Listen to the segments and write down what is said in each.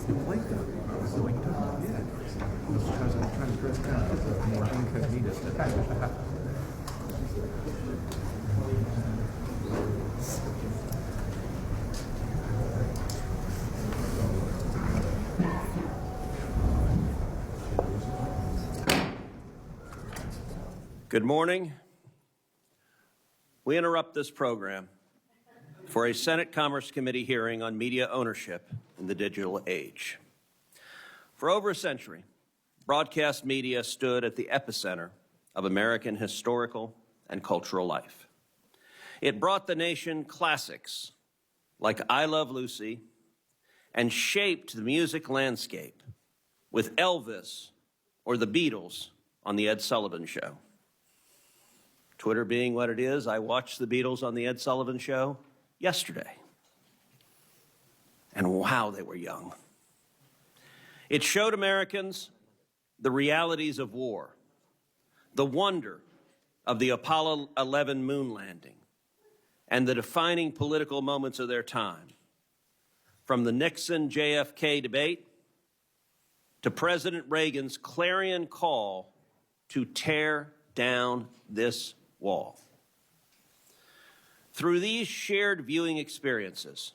It's the plate though. It's the LeGeyt. Yeah. Because I'm trying to dress down. It's more incognito stuff. Good morning. We interrupt this program for a Senate Commerce Committee hearing on media ownership in the digital age. For over a century, broadcast media stood at the epicenter of American historical and cultural life. It brought the nation classics like I Love Lucy and shaped the music landscape with Elvis or the Beatles on The Ed Sullivan Show. Twitter being what it is, I watched the Beatles on The Ed Sullivan Show yesterday. And wow, they were young. It showed Americans the realities of war, the wonder of the Apollo 11 moon landing, and the defining political moments of their time. From the Nixon-JFK debate to President Reagan's clarion call to tear down this wall. Through these shared viewing experiences,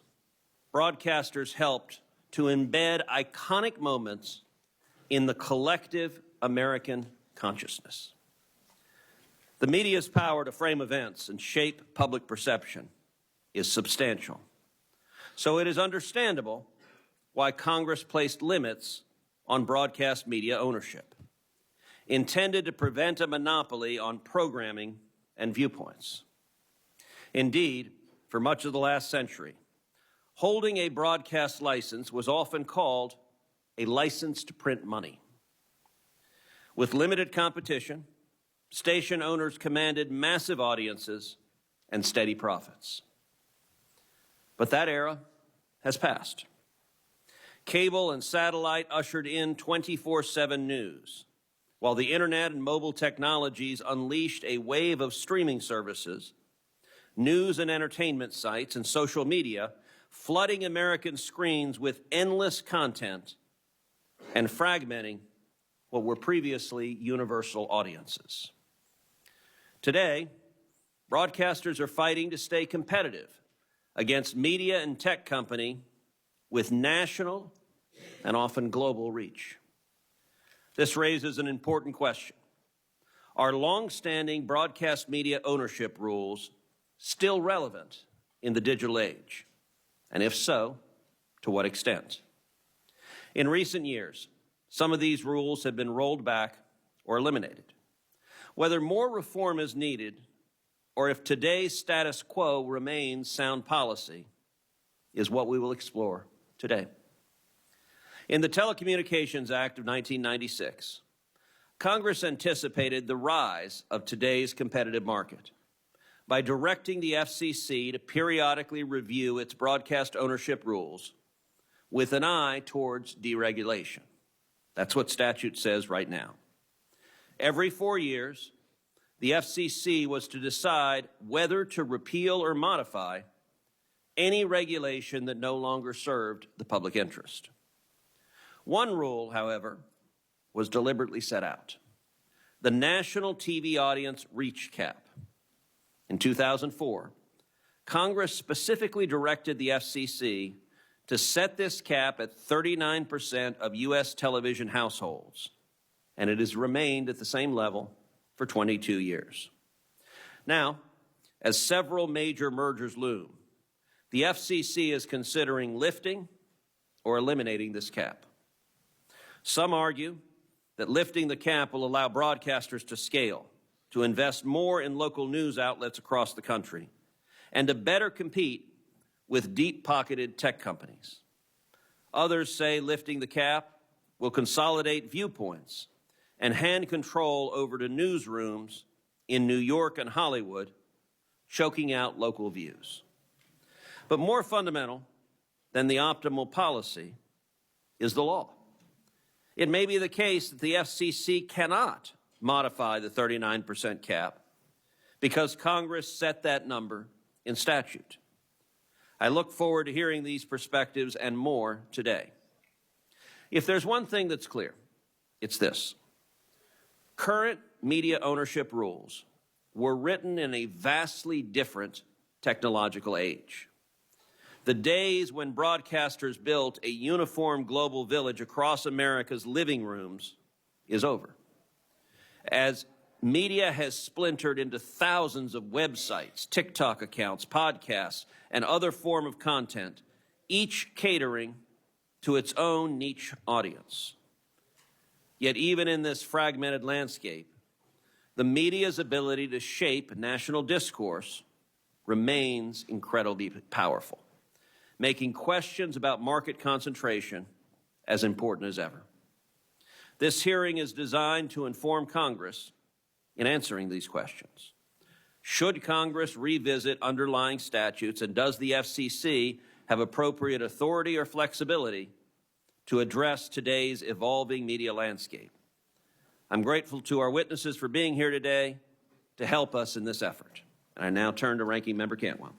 broadcasters helped to embed iconic moments in the collective American consciousness. The media's power to frame events and shape public perception is substantial. So it is understandable why Congress placed limits on broadcast media ownership, intended to prevent a monopoly on programming and viewpoints. Indeed, for much of the last century, holding a broadcast license was often called a license to print money. With limited competition, station owners commanded massive audiences and steady profits. But that era has passed. Cable and satellite ushered in 24/7 news, while the internet and mobile technologies unleashed a wave of streaming services, news and entertainment sites, and social media, flooding American screens with endless content and fragmenting what were previously universal audiences. Today, broadcasters are fighting to stay competitive against media and tech companies with national and often global reach. This raises an important question. Are long-standing broadcast media ownership rules still relevant in the digital age? And if so, to what extent? In recent years, some of these rules have been rolled back or eliminated. Whether more reform is needed or if today's status quo remains sound policy is what we will explore today. In the Telecommunications Act of 1996, Congress anticipated the rise of today's competitive market by directing the FCC to periodically review its broadcast ownership rules with an eye towards deregulation. That's what statute says right now. Every 4 years, the FCC was to decide whether to repeal or modify any regulation that no longer served the public interest. One rule, however, was deliberately set out: the national TV audience reach cap. In 2004, Congress specifically directed the FCC to set this cap at 39% of U.S. television households, and it has remained at the same level for 22 years. Now, as several major mergers loom, the FCC is considering lifting or eliminating this cap. Some argue that lifting the cap will allow broadcasters to scale, to invest more in local news outlets across the country, and to better compete with deep-pocketed tech companies. Others say lifting the cap will consolidate viewpoints and hand control over to newsrooms in New York and Hollywood, choking out local views. But more fundamental than the optimal policy is the law. It may be the case that the FCC cannot modify the 39% cap because Congress set that number in statute. I look forward to hearing these perspectives and more today. If there's one thing that's clear, it's this. Current media ownership rules were written in a vastly different technological age. The days when broadcasters built a uniform global village across America's living rooms is over. As media has splintered into thousands of websites, TikTok accounts, podcasts, and other form of content, each catering to its own niche audience. Yet even in this fragmented landscape, the media's ability to shape national discourse remains incredibly powerful, making questions about market concentration as important as ever. This hearing is designed to inform Congress in answering these questions. Should Congress revisit underlying statutes, and does the FCC have appropriate authority or flexibility to address today's evolving media landscape? I'm grateful to our witnesses for being here today to help us in this effort. And I now turn to Ranking Member Cantwell.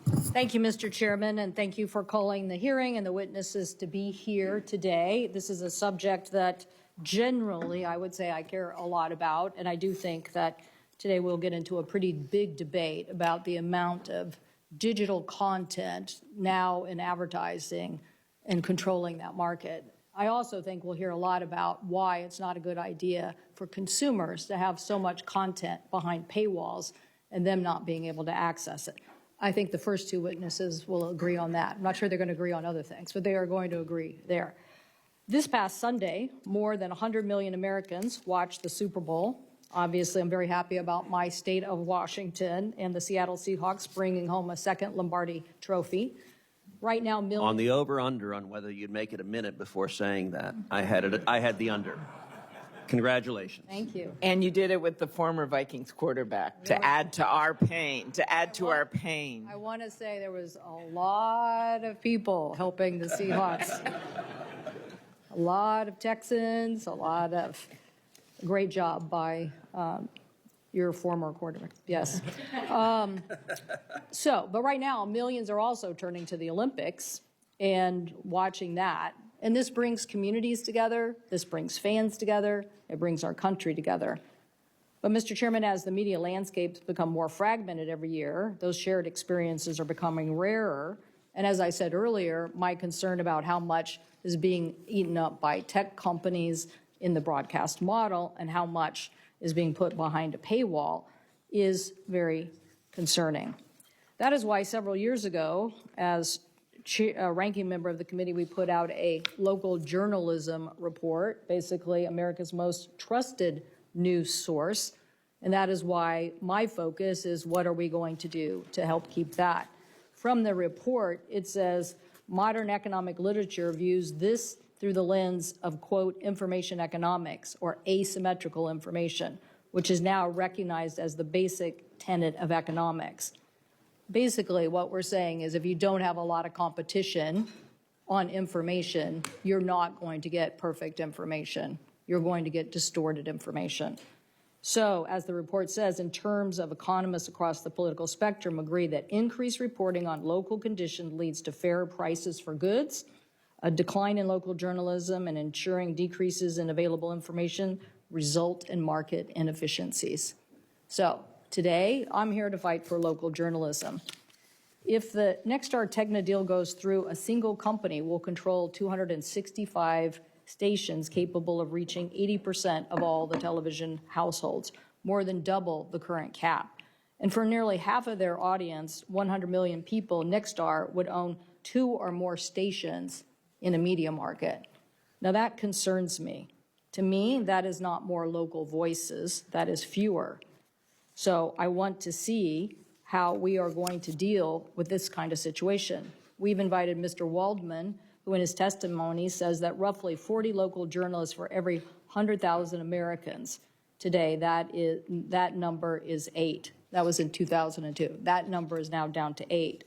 Thank you, Mr. Chairman, and thank you for calling the hearing and the witnesses to be here today. This is a subject that generally I would say I care a lot about, and I do think that today we'll get into a pretty big debate about the amount of digital content now in advertising and controlling that market. I also think we'll hear a lot about why it's not a good idea for consumers to have so much content behind paywalls and them not being able to access it. I think the first two witnesses will agree on that. I'm not sure they're going to agree on other things, but they are going to agree there. This past Sunday, more than 100 million Americans watched the Super Bowl. Obviously, I'm very happy about my state of Washington and the Seattle Seahawks bringing home a second Lombardi trophy. Right now, millions. On the over-under on whether you'd make it a minute before saying that, I had the under. Congratulations. Thank you. And you did it with the former Vikings quarterback to add to our pain, our pain. I want to say there was a lot of people helping the Seahawks. A lot of Texans, a lot of great job by your former quarterback. Yes. But right now, millions are also turning to the Olympics and watching that. And this brings communities together. This brings fans together. It brings our country together. But, Mr. Chairman, as the media landscapes become more fragmented every year, those shared experiences are becoming rarer. And as I said earlier, my concern about how much is being eaten up by tech companies in the broadcast model and how much is being put behind a paywall is very concerning. That is why several years ago, as ranking member of the committee, we put out a local journalism report, basically America's most trusted news source. And that is why my focus is what are we going to do to help keep that. From the report, it says modern economic literature views this through the lens of, quote, information economics, or asymmetrical information, which is now recognized as the basic tenet of economics. Basically, what we're saying is if you don't have a lot of competition on information, you're not going to get perfect information. You're going to get distorted information. So, as the report says, in terms of economists across the political spectrum agree that increased reporting on local conditions leads to fairer prices for goods, a decline in local journalism, and ensuring decreases in available information result in market inefficiencies. So, today, I'm here to fight for local journalism. If the Nexstar Tegna deal goes through, a single company will control 265 stations capable of reaching 80% of all the television households, more than double the current cap. And for nearly half of their audience, 100 million people, Nexstar would own 2 or more stations in a media market. Now that concerns me. To me, that is not more local voices, that is fewer. So I want to see how we are going to deal with this kind of situation. We've invited Mr. Waldman, who in his testimony says that roughly 40 local journalists for every 100,000 Americans. Today, that number is 8. That was in 2002. That number is now down to 8.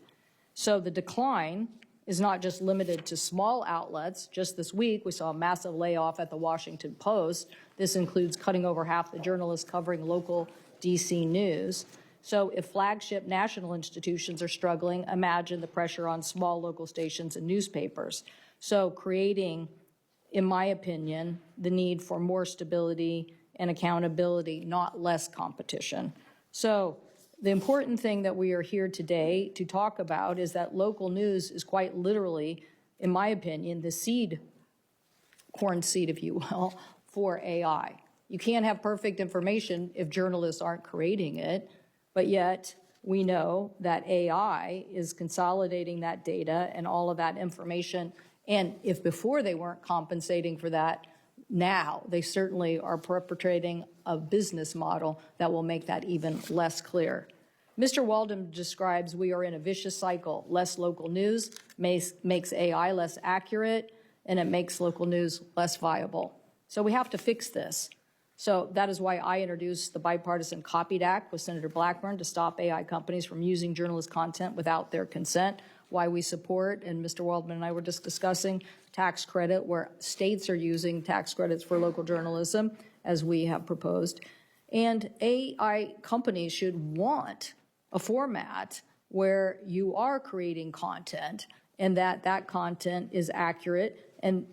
So the decline is not just limited to small outlets. Just this week, we saw a massive layoff at the Washington Post. This includes cutting over half the journalists covering local DC news. So if flagship national institutions are struggling, imagine the pressure on small local stations and newspapers. So creating in my opinion, the need for more stability and accountability, not less competition. So the important thing that we are here today to talk about is that local news is quite literally, in my opinion, the seed, corn seed, if you will, for AI. You can't have perfect information if journalists aren't creating it, but yet we know that AI is consolidating that data and all of that information. And if before they weren't compensating for that, now they certainly are perpetrating a business model that will make that even less clear. Mr. Walden describes we are in a vicious cycle. Less local news makes AI less accurate, and it makes local news less viable. So we have to fix this. So that is why I introduced the Bipartisan Copied Act with Senator Blackburn to stop AI companies from using journalist content without their consent, why we support, and Mr. Waldman and I were just discussing, tax credit, where states are using tax credits for local journalism, as we have proposed. And AI companies should want a format where you are creating content and that content is accurate and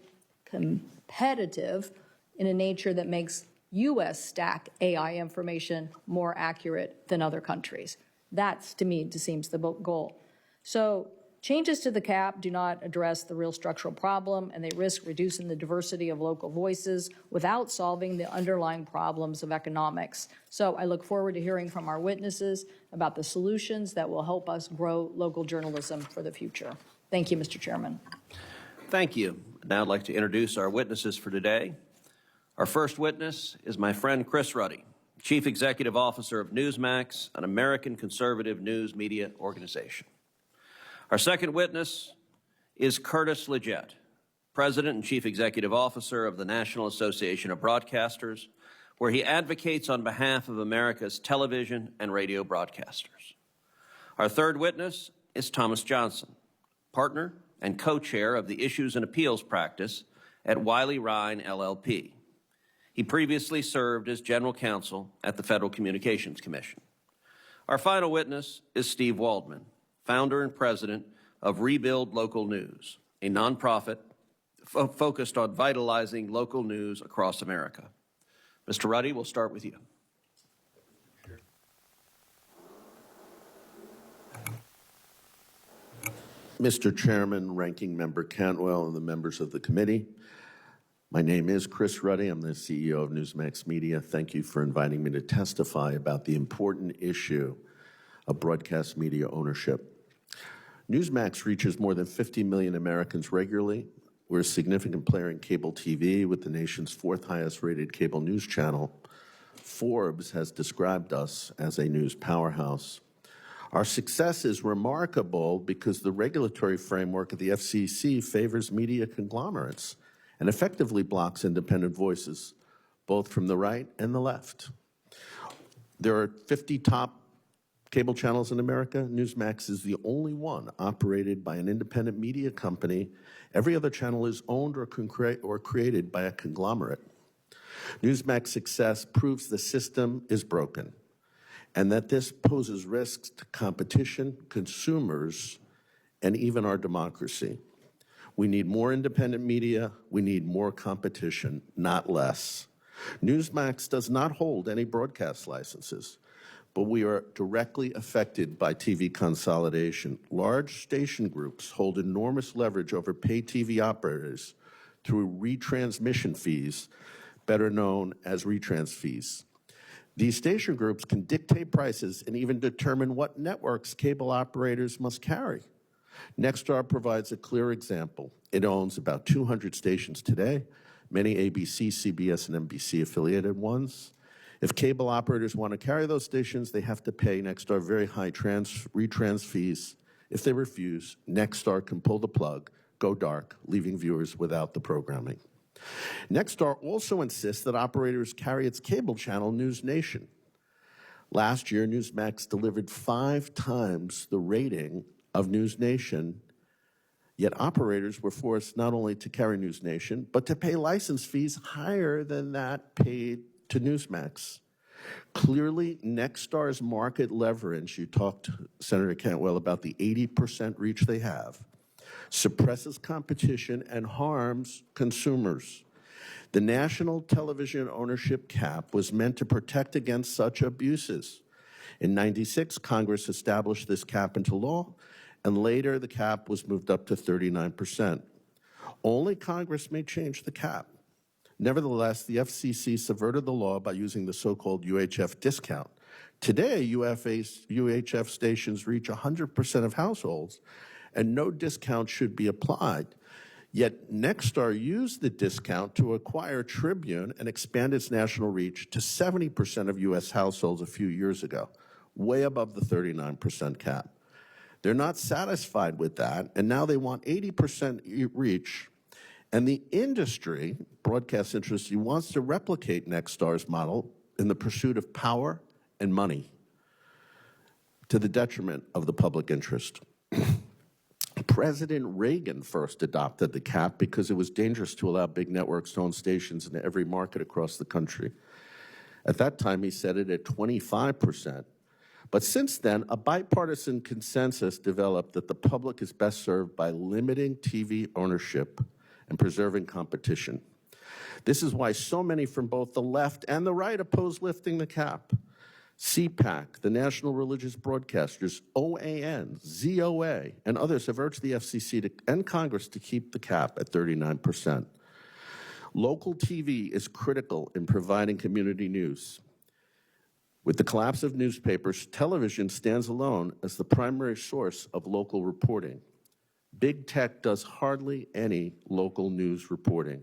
competitive in a nature that makes U.S. stack AI information more accurate than other countries. That's, to me, seems the goal. So changes to the cap do not address the real structural problem, and they risk reducing the diversity of local voices without solving the underlying problems of economics. So I look forward to hearing from our witnesses about the solutions that will help us grow local journalism for the future. Thank you, Mr. Chairman. Thank you. Now I'd like to introduce our witnesses for today. Our first witness is my friend Chris Ruddy, Chief Executive Officer of Newsmax, an American conservative news media organization. Our second witness is Curtis LeGeyt, President and Chief Executive Officer of the National Association of Broadcasters, where he advocates on behalf of America's television and radio broadcasters. Our third witness is Thomas Johnson, partner and co-chair of the Issues and Appeals practice at Wiley Ryan LLP. He previously served as general counsel at the Federal Communications Commission. Our final witness is Steve Waldman, founder and president of Rebuild Local News, a nonprofit focused on vitalizing local news across America. Mr. Ruddy, we'll start with you. Mr. Chairman, Ranking Member Cantwell, and the members of the committee, my name is Chris Ruddy. I'm the CEO of Newsmax Media. Thank you for inviting me to testify about the important issue of broadcast media ownership. Newsmax reaches more than 50 million Americans regularly. We're a significant player in cable TV with the nation's fourth highest rated cable news channel. Forbes has described us as a news powerhouse. Our success is remarkable because the regulatory framework of the FCC favors media conglomerates and effectively blocks independent voices, both from the right and the left. There are 50 top cable channels in America. Newsmax is the only one operated by an independent media company. Every other channel is owned or created by a conglomerate. Newsmax's success proves the system is broken and that this poses risks to competition, consumers, and even our democracy. We need more independent media. We need more competition, not less. Newsmax does not hold any broadcast licenses, but we are directly affected by TV consolidation. Large station groups hold enormous leverage over pay TV operators through retransmission fees, better known as retrans fees. These station groups can dictate prices and even determine what networks cable operators must carry. Nexstar provides a clear example. It owns about 200 stations today, many ABC, CBS, and NBC affiliated ones. If cable operators want to carry those stations, they have to pay Nexstar very high retrans fees. If they refuse, Nexstar can pull the plug, go dark, leaving viewers without the programming. Nexstar also insists that operators carry its cable channel, News Nation. Last year, Newsmax delivered 5 times the rating of News Nation, yet operators were forced not only to carry News Nation, but to pay license fees higher than that paid to Newsmax. Clearly, Nexstar's market leverage, you talked, Senator Cantwell, about the 80% reach they have, suppresses competition, and harms consumers. The national television ownership cap was meant to protect against such abuses. In '96, Congress established this cap into law, and later the cap was moved up to 39%. Only Congress may change the cap. Nevertheless, the FCC subverted the law by using the so-called UHF discount. Today, UHF stations reach 100% of households, and no discount should be applied. Yet Nexstar used the discount to acquire Tribune and expand its national reach to 70% of U.S. households a few years ago, way above the 39% cap. They're not satisfied with that, and now they want 80% reach. And the industry, broadcast industry, wants to replicate Nexstar's model in the pursuit of power and money to the detriment of the public interest. President Reagan first adopted the cap because it was dangerous to allow big networks to own stations in every market across the country. At that time, he set it at 25%. But since then, a bipartisan consensus developed that the public is best served by limiting TV ownership and preserving competition. This is why so many from both the left and the right oppose lifting the cap. CPAC, the National Religious Broadcasters, OAN, ZOA, and others have urged the FCC and Congress to keep the cap at 39%. Local TV is critical in providing community news. With the collapse of newspapers, television stands alone as the primary source of local reporting. Big tech does hardly any local news reporting.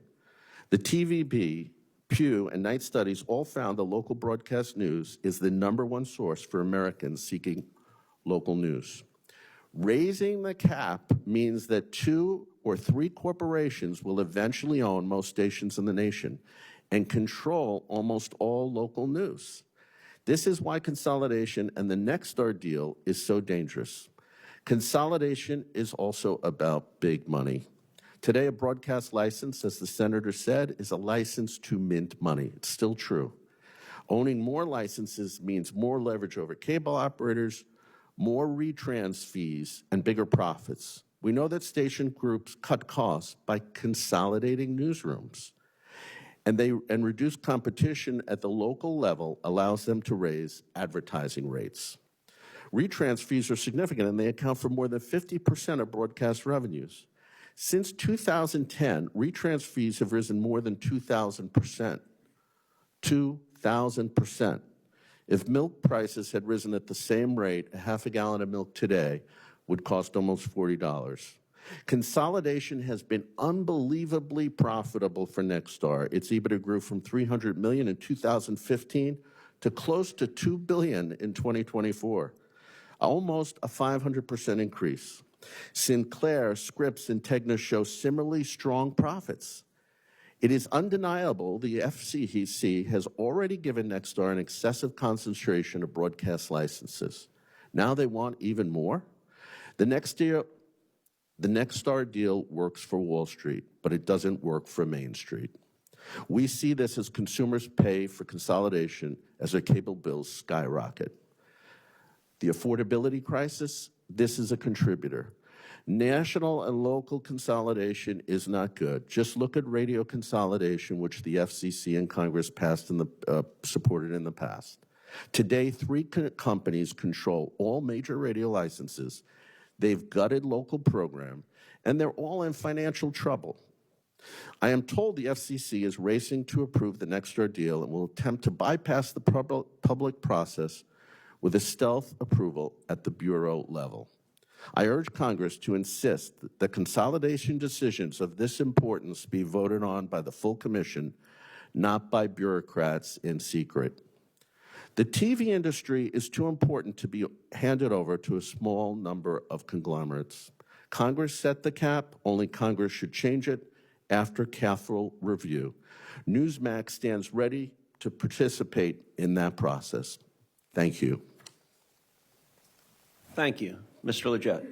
The TVB, Pew, and Knight studies all found that local broadcast news is the #1 source for Americans seeking local news. Raising the cap means that 2 or 3 corporations will eventually own most stations in the nation and control almost all local news. This is why consolidation and the Nexstar deal is so dangerous. Consolidation is also about big money. Today, a broadcast license, as the senator said, is a license to mint money. It's still true. Owning more licenses means more leverage over cable operators, more retrans fees, and bigger profits. We know that station groups cut costs by consolidating newsrooms, and reduced competition at the local level allows them to raise advertising rates. Retrans fees are significant, and they account for more than 50% of broadcast revenues. Since 2010, retrans fees have risen more than 2,000%. 2,000%. If milk prices had risen at the same rate, a half a gallon of milk today would cost almost $40. Consolidation has been unbelievably profitable for Nexstar. Its EBITDA grew from $300 million in 2015 to close to $2 billion in 2024, almost a 500% increase. Sinclair, Scripps, and Tegna show similarly strong profits. It is undeniable the FCC has already given Nexstar an excessive concentration of broadcast licenses. Now they want even more? The Nexstar deal works for Wall Street, but it doesn't work for Main Street. We see this as consumers pay for consolidation as their cable bills skyrocket. The affordability crisis, this is a contributor. National and local consolidation is not good. Just look at radio consolidation, which the FCC and Congress passed supported in the past. Today, 3 companies control all major radio licenses. They've gutted local program, and they're all in financial trouble. I am told the FCC is racing to approve the Nexstar deal and will attempt to bypass the public process with a stealth approval at the bureau level. I urge Congress to insist that consolidation decisions of this importance be voted on by the full commission, not by bureaucrats in secret. The TV industry is too important to be handed over to a small number of conglomerates. Congress set the cap, only Congress should change it after careful review. Newsmax stands ready to participate in that process. Thank you. Thank you. Mr. LeGeyt.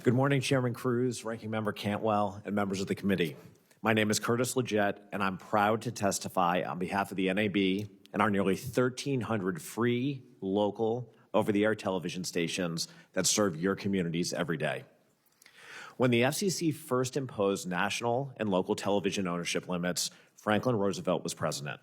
Good morning, Chairman Cruz, Ranking Member Cantwell, and members of the committee. My name is Curtis LeGeyt, and I'm proud to testify on behalf of the NAB and our nearly 1,300 free, local, over-the-air television stations that serve your communities every day. When the FCC first imposed national and local television ownership limits, Franklin Roosevelt was president.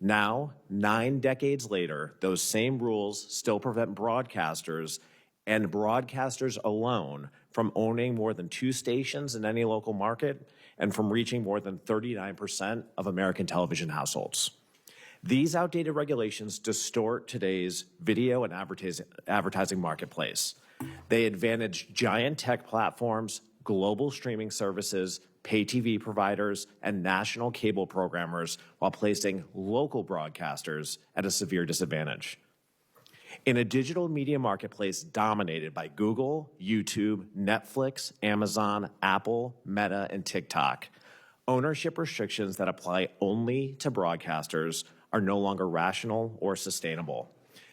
Now, 9 decades later, those same rules still prevent broadcasters and broadcasters alone from owning more than 2 stations in any local market and from reaching more than 39% of American television households. These outdated regulations distort today's video and advertising marketplace. They advantage giant tech platforms, global streaming services, pay TV providers, and national cable programmers while placing local broadcasters at a severe disadvantage. In a digital media marketplace dominated by Google, YouTube, Netflix, Amazon, Apple, Meta, and TikTok, ownership restrictions that apply only to broadcasters are no longer rational or sustainable.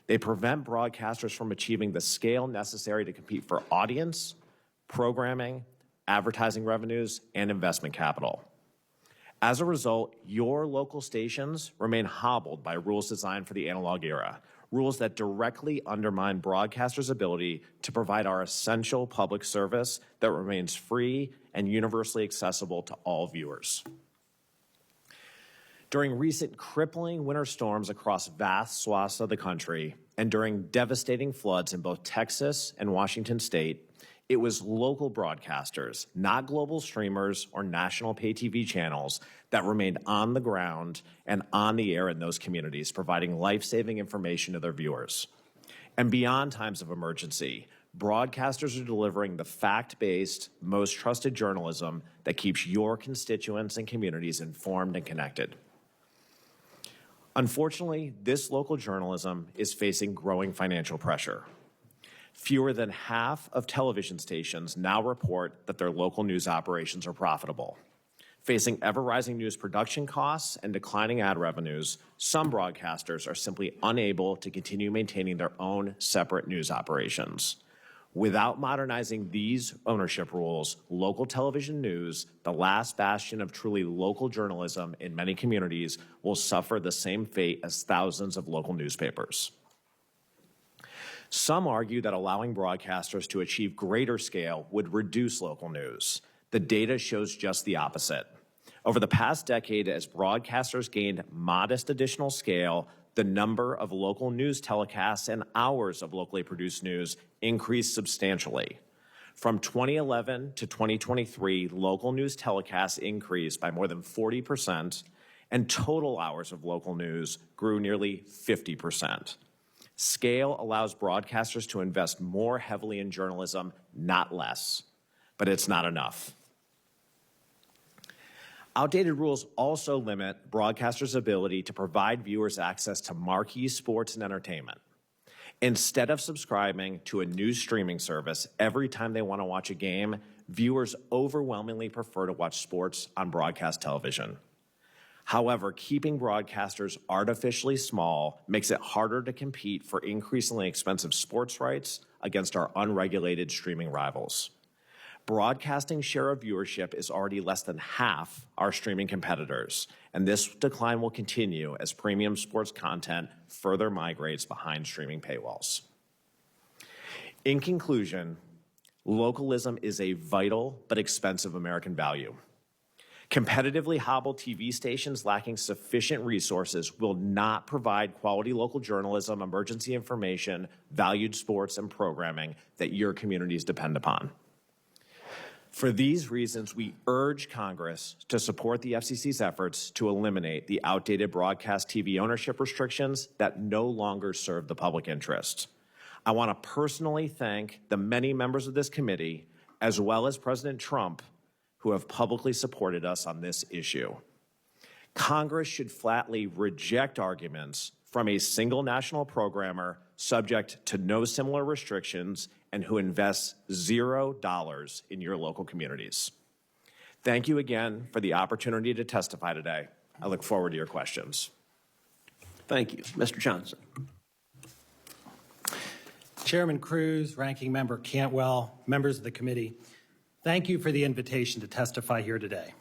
They prevent broadcasters from achieving the scale necessary to compete for audience, programming, advertising revenues, and investment capital. As a result, your local stations remain hobbled by rules designed for the analog era, rules that directly undermine broadcasters' ability to provide our essential public service that remains free and universally accessible to all viewers. During recent crippling winter storms across vast swaths of the country and during devastating floods in both Texas and Washington state, it was local broadcasters, not global streamers or national pay TV channels, that remained on the ground and on the air in those communities, providing life-saving information to their viewers. And beyond times of emergency, broadcasters are delivering the fact-based, most trusted journalism that keeps your constituents and communities informed and connected. Unfortunately, this local journalism is facing growing financial pressure. Fewer than half of television stations now report that their local news operations are profitable. Facing ever-rising news production costs and declining ad revenues, some broadcasters are simply unable to continue maintaining their own separate news operations. Without modernizing these ownership rules, local television news, the last bastion of truly local journalism in many communities, will suffer the same fate as thousands of local newspapers. Some argue that allowing broadcasters to achieve greater scale would reduce local news. The data shows just the opposite. Over the past decade, as broadcasters gained modest additional scale, the number of local news telecasts and hours of locally produced news increased substantially. From 2011 to 2023, local news telecasts increased by more than 40%, and total hours of local news grew nearly 50%. Scale allows broadcasters to invest more heavily in journalism, not less, but it's not enough. Outdated rules also limit broadcasters' ability to provide viewers access to marquee sports and entertainment. Instead of subscribing to a news streaming service every time they want to watch a game, viewers overwhelmingly prefer to watch sports on broadcast television. However, keeping broadcasters artificially small makes it harder to compete for increasingly expensive sports rights against our unregulated streaming rivals. Broadcasting share of viewership is already less than half our streaming competitors, and this decline will continue as premium sports content further migrates behind streaming paywalls. In conclusion, localism is a vital but expensive American value. Competitively hobbled TV stations lacking sufficient resources will not provide quality local journalism, emergency information, valued sports, and programming that your communities depend upon. For these reasons, we urge Congress to support the FCC's efforts to eliminate the outdated broadcast TV ownership restrictions that no longer serve the public interest. I want to personally thank the many members of this committee, as well as President Trump, who have publicly supported us on this issue. Congress should flatly reject arguments from a single national programmer subject to no similar restrictions and who invests $0 in your local communities. Thank you again for the opportunity to testify today. I look forward to your questions. Thank you. Mr. Johnson. Chairman Cruz, Ranking Member Cantwell, members of the committee, thank you for the invitation to testify here today.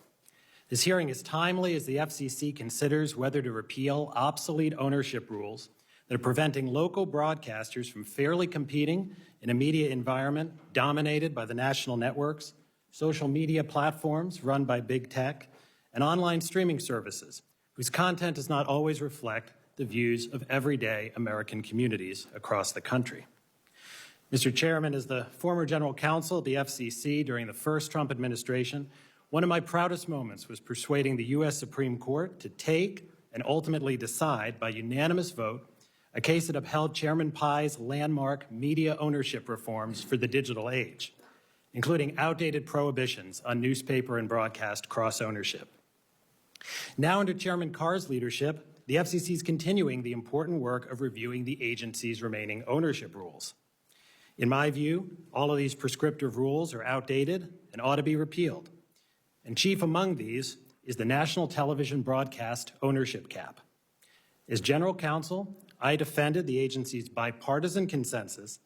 This hearing is timely as the FCC considers whether to repeal obsolete ownership rules that are preventing local broadcasters from fairly competing in a media environment dominated by the national networks, social media platforms run by big tech, and online streaming services whose content does not always reflect the views of everyday American communities across the country. Mr. Chairman, as the former general counsel of the FCC during the first Trump administration, one of my proudest moments was persuading the U.S. Supreme Court to take and ultimately decide by unanimous vote a case that upheld Chairman Pai's landmark media ownership reforms for the digital age, including outdated prohibitions on newspaper and broadcast cross-ownership. Now, under Chairman Carr's leadership, the FCC is continuing the important work of reviewing the agency's remaining ownership rules. In my view, all of these prescriptive rules are outdated and ought to be repealed. And chief among these is the National Television Broadcast Ownership Cap. As general counsel, I defended the agency's bipartisan consensus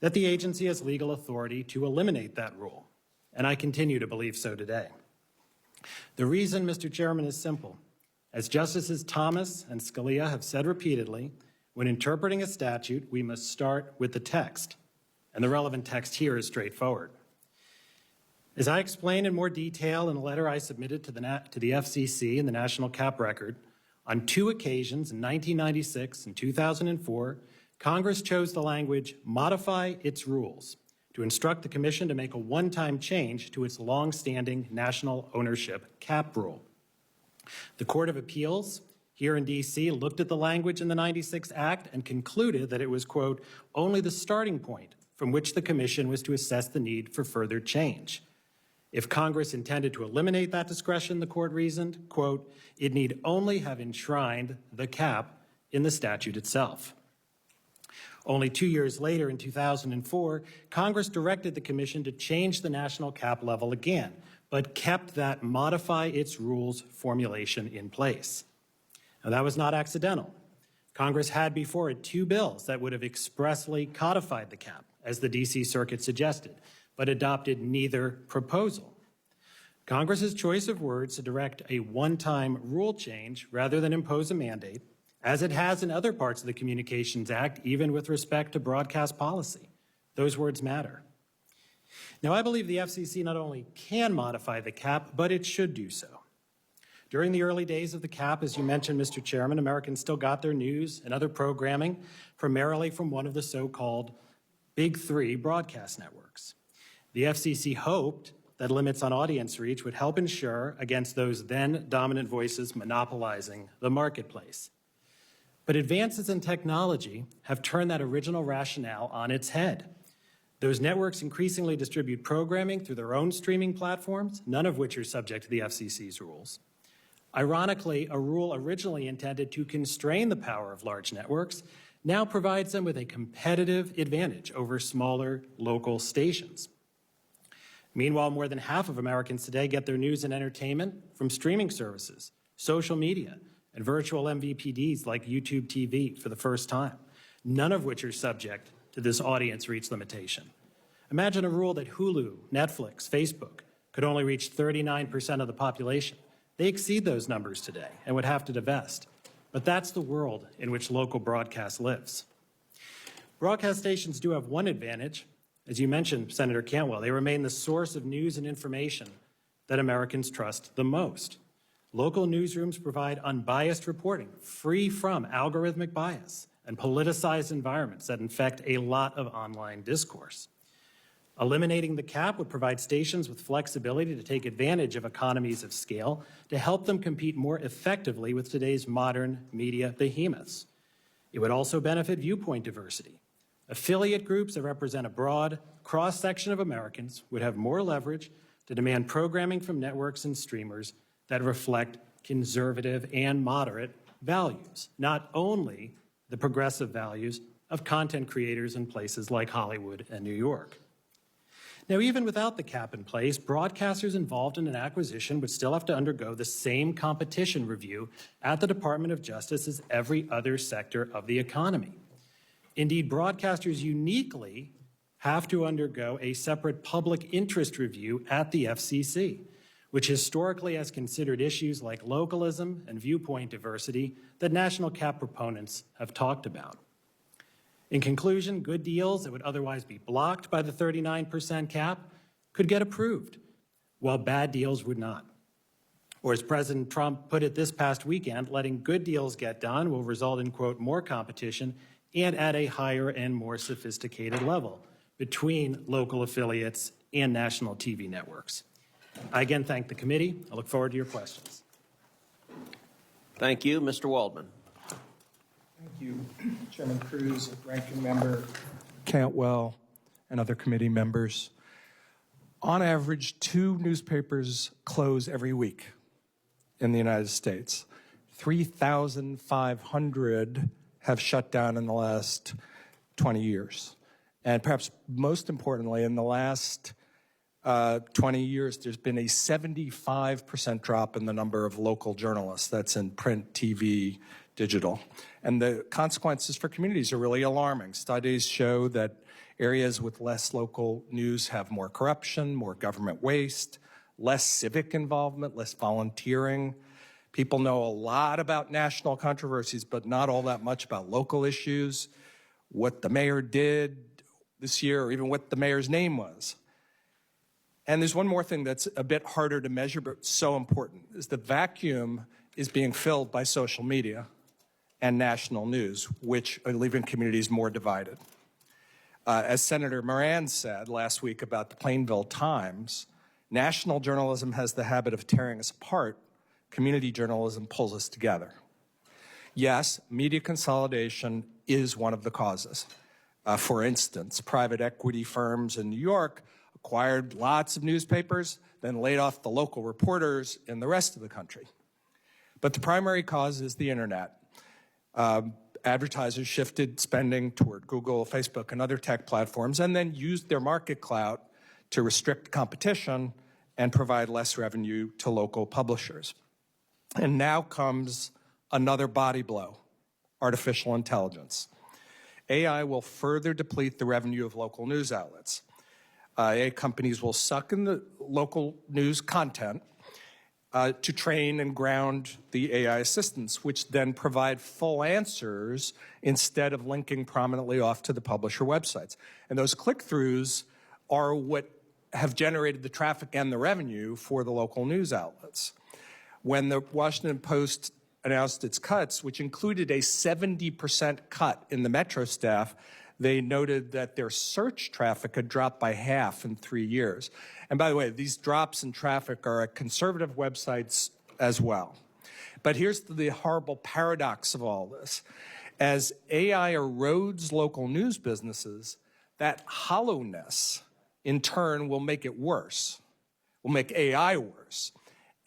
that the agency has legal authority to eliminate that rule, and I continue to believe so today. The reason, Mr. Chairman, is simple. As Justices Thomas and Scalia have said repeatedly, when interpreting a statute, we must start with the text, and the relevant text here is straightforward. As I explained in more detail in a letter I submitted to the FCC and the National Cap Record, on 2 occasions in 1996 and 2004, Congress chose the language, modify its rules, to instruct the Commission to make a one-time change to its long-standing national ownership cap rule. The Court of Appeals here in D.C. looked at the language in the 96 Act and concluded that it was, quote, only the starting point from which the Commission was to assess the need for further change. If Congress intended to eliminate that discretion, the court reasoned, quote, it need only have enshrined the cap in the statute itself. Only 2 years later, in 2004, Congress directed the Commission to change the national cap level again, but kept that modify its rules formulation in place. Now, that was not accidental. Congress had before it 2 bills that would have expressly codified the cap, as the D.C. Circuit suggested, but adopted neither proposal. Congress's choice of words to direct a one-time rule change rather than impose a mandate, as it has in other parts of the Communications Act, even with respect to broadcast policy. Those words matter. Now, I believe the FCC not only can modify the cap, but it should do so. During the early days of the cap, as you mentioned, Mr. Chairman, Americans still got their news and other programming primarily from one of the so-called Big 3 broadcast networks. The FCC hoped that limits on audience reach would help ensure against those then dominant voices monopolizing the marketplace. But advances in technology have turned that original rationale on its head. Those networks increasingly distribute programming through their own streaming platforms, none of which are subject to the FCC's rules. Ironically, a rule originally intended to constrain the power of large networks now provides them with a competitive advantage over smaller local stations. Meanwhile, more than half of Americans today get their news and entertainment from streaming services, social media, and virtual MVPDs like YouTube TV for the first time, none of which are subject to this audience reach limitation. Imagine a rule that Hulu, Netflix, Facebook could only reach 39% of the population. They exceed those numbers today and would have to divest. But that's the world in which local broadcast lives. Broadcast stations do have one advantage. As you mentioned, Senator Cantwell, they remain the source of news and information that Americans trust the most. Local newsrooms provide unbiased reporting, free from algorithmic bias and politicized environments that infect a lot of online discourse. Eliminating the cap would provide stations with flexibility to take advantage of economies of scale to help them compete more effectively with today's modern media behemoths. It would also benefit viewpoint diversity. Affiliate groups that represent a broad cross-section of Americans would have more leverage to demand programming from networks and streamers that reflect conservative and moderate values, not only the progressive values of content creators in places like Hollywood and New York. Now, even without the cap in place, broadcasters involved in an acquisition would still have to undergo the same competition review at the Department of Justice as every other sector of the economy. Indeed, broadcasters uniquely have to undergo a separate public interest review at the FCC, which historically has considered issues like localism and viewpoint diversity that national cap proponents have talked about. In conclusion, good deals that would otherwise be blocked by the 39% cap could get approved, while bad deals would not. Or as President Trump put it this past weekend, letting good deals get done will result in, quote, more competition and at a higher and more sophisticated level between local affiliates and national TV networks. I again thank the committee. I look forward to your questions. Thank you. Mr. Waldman. Thank you, Chairman Cruz, Ranking Member Cantwell, and other committee members. On average, 2 newspapers close every week in the United States. 3,500 have shut down in the last 20 years. And perhaps most importantly, in the last 20 years, there's been a 75% drop in the number of local journalists. That's in print, TV, digital. And the consequences for communities are really alarming. Studies show that areas with less local news have more corruption, more government waste, less civic involvement, less volunteering. People know a lot about national controversies, but not all that much about local issues, what the mayor did this year, or even what the mayor's name was. And there's one more thing that's a bit harder to measure, but so important, is the vacuum is being filled by social media and national news, which are leaving communities more divided. As Senator Moran said last week about the Plainville Times, national journalism has the habit of tearing us apart. Community journalism pulls us together. Yes, media consolidation is one of the causes. For instance, private equity firms in New York acquired lots of newspapers, then laid off the local reporters in the rest of the country. But the primary cause is the internet. Advertisers shifted spending toward Google, Facebook, and other tech platforms, and then used their market clout to restrict competition and provide less revenue to local publishers. And now comes another body blow, artificial intelligence. AI will further deplete the revenue of local news outlets. AI companies will suck in the local news content to train and ground the AI assistants, which then provide full answers instead of linking prominently off to the publisher websites. And those click-throughs are what have generated the traffic and the revenue for the local news outlets. When the Washington Post announced its cuts, which included a 70% cut in the Metro staff, they noted that their search traffic had dropped by half in 3 years. And by the way, these drops in traffic are at conservative websites as well. But here's the horrible paradox of all this. As AI erodes local news businesses, that hollowness in turn will make it worse, will make AI worse.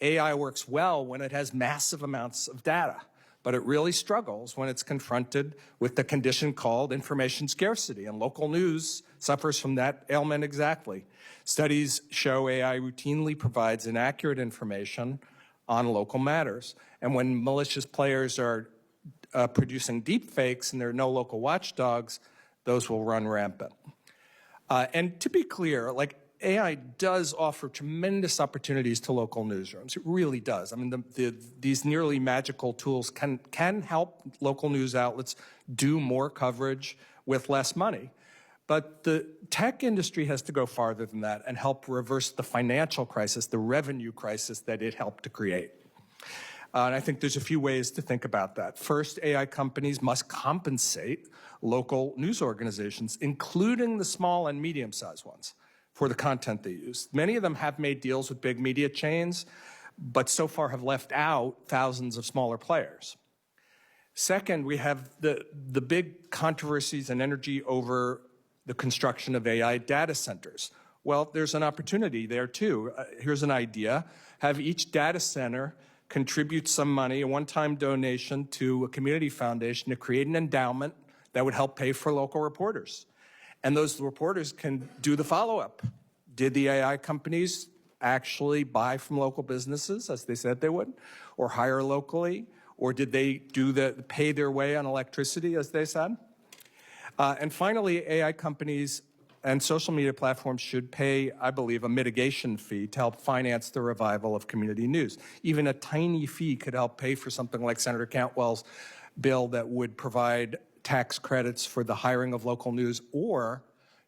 AI works well when it has massive amounts of data, but it really struggles when it's confronted with the condition called information scarcity, and local news suffers from that ailment exactly. Studies show AI routinely provides inaccurate information on local matters, and when malicious players are producing deep fakes and there are no local watchdogs, those will run rampant. And to be clear, AI does offer tremendous opportunities to local newsrooms. It really does. I mean, these nearly magical tools can help local news outlets do more coverage with less money. But the tech industry has to go farther than that and help reverse the financial crisis, the revenue crisis that it helped to create. And I think there's a few ways to think about that. First, AI companies must compensate local news organizations, including the small and medium-sized ones, for the content they use. Many of them have made deals with big media chains, but so far have left out thousands of smaller players. Second, we have the big controversies and energy over the construction of AI data centers. Well, there's an opportunity there too. Here's an idea. Have each data center contribute some money, a one-time donation to a community foundation to create an endowment that would help pay for local reporters. And those reporters can do the follow-up. Did the AI companies actually buy from local businesses, as they said they would, or hire locally? Or did they pay their way on electricity, as they said? And finally, AI companies And social media platforms should pay, I believe, a mitigation fee to help finance the revival of community news. Even a tiny fee could help pay for something like Senator Cantwell's bill that would provide tax credits for the hiring of local news, or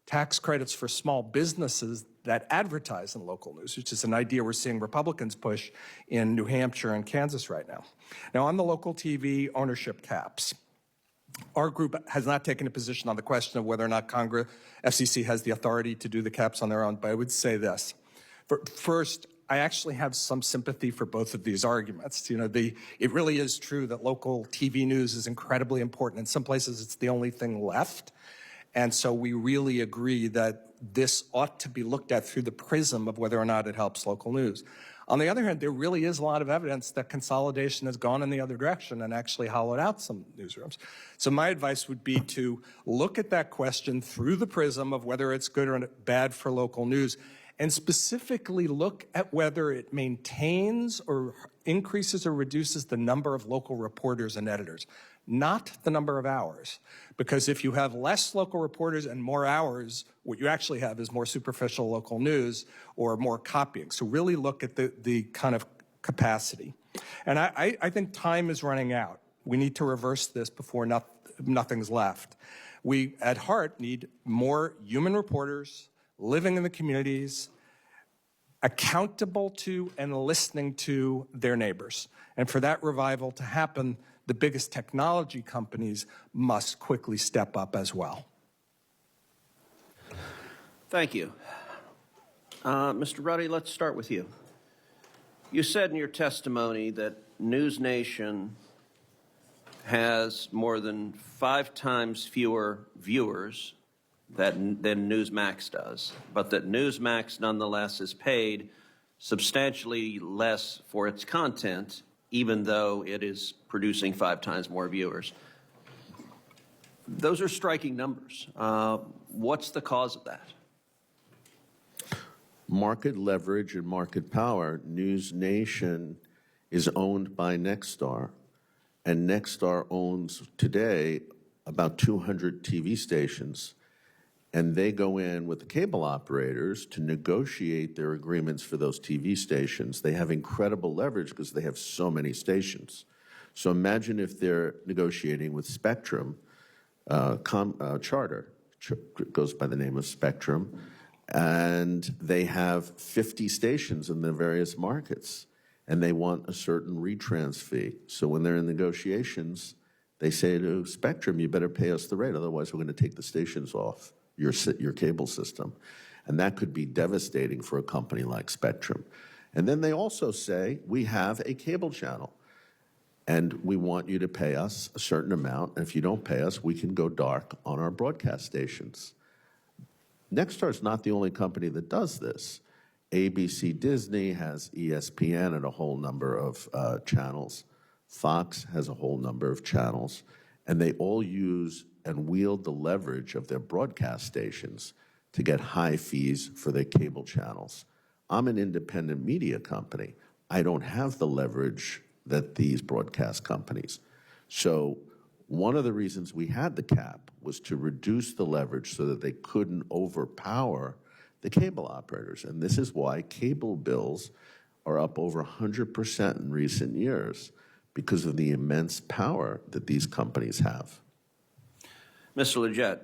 tax credits for small businesses that advertise in local news, which is an idea we're seeing Republicans push in New Hampshire and Kansas right now. Now, on the local TV ownership caps, our group has not taken a position on the question of whether or not FCC has the authority to do the caps on their own, but I would say this. First, I actually have some sympathy for both of these arguments. It really is true that local TV news is incredibly important. In some places, it's the only thing left. And so we really agree that this ought to be looked at through the prism of whether or not it helps local news. On the other hand, there really is a lot of evidence that consolidation has gone in the other direction and actually hollowed out some newsrooms. So my advice would be to look at that question through the prism of whether it's good or bad for local news, and specifically look at whether it maintains or increases or reduces the number of local reporters and editors, not the number of hours. Because if you have less local reporters and more hours, what you actually have is more superficial local news or more copying. So really look at the kind of capacity. And I think time is running out. We need to reverse this before nothing's left. We, at heart, need more human reporters living in the communities, accountable to and listening to their neighbors. And for that revival to happen, the biggest technology companies must quickly step up as well. Thank you. Mr. Ruddy, let's start with you. You said in your testimony that News Nation has more than 5 times fewer viewers than Newsmax does, but that Newsmax nonetheless is paid substantially less for its content, even though it is producing 5 times more viewers. Those are striking numbers. What's the cause of that? Market leverage and market power. News Nation is owned by Nexstar, and Nexstar owns today about 200 TV stations. And they go in with the cable operators to negotiate their agreements for those TV stations. They have incredible leverage because they have so many stations. So imagine if they're negotiating with Spectrum, Charter, goes by the name of Spectrum, and they have 50 stations in the various markets, and they want a certain retrans fee. So when they're in negotiations, they say to Spectrum, you better pay us the rate, otherwise we're going to take the stations off your cable system. And that could be devastating for a company like Spectrum. And then they also say, we have a cable channel, and we want you to pay us a certain amount, and if you don't pay us, we can go dark on our broadcast stations. Nexstar is not the only company that does this. ABC Disney has ESPN and a whole number of channels. Fox has a whole number of channels, and they all use and wield the leverage of their broadcast stations to get high fees for their cable channels. I'm an independent media company. I don't have the leverage that these broadcast companies. So one of the reasons we had the cap was to reduce the leverage so that they couldn't overpower the cable operators. And this is why cable bills are up over 100% in recent years, because of the immense power that these companies have. Mr. LeGeyt,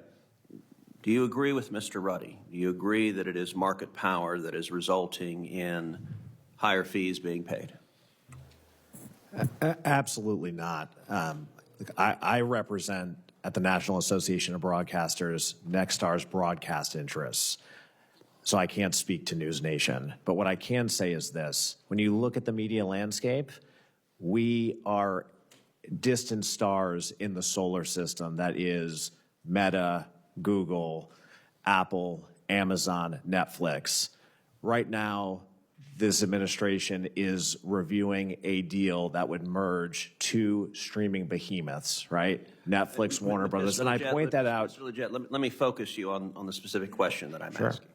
do you agree with Mr. Ruddy? Do you agree that it is market power that is resulting in higher fees being paid? Absolutely not. I represent, at the National Association of Broadcasters, Nexstar's broadcast interests. So I can't speak to News Nation. But what I can say is this. When you look at the media landscape, we are distant stars in the solar system that is Meta, Google, Apple, Amazon, Netflix. Right now, this administration is reviewing a deal that would merge 2 streaming behemoths, right? Netflix, Warner Brothers, and I point that out. Mr. LeGeyt, let me focus you on the specific question that I'm asking,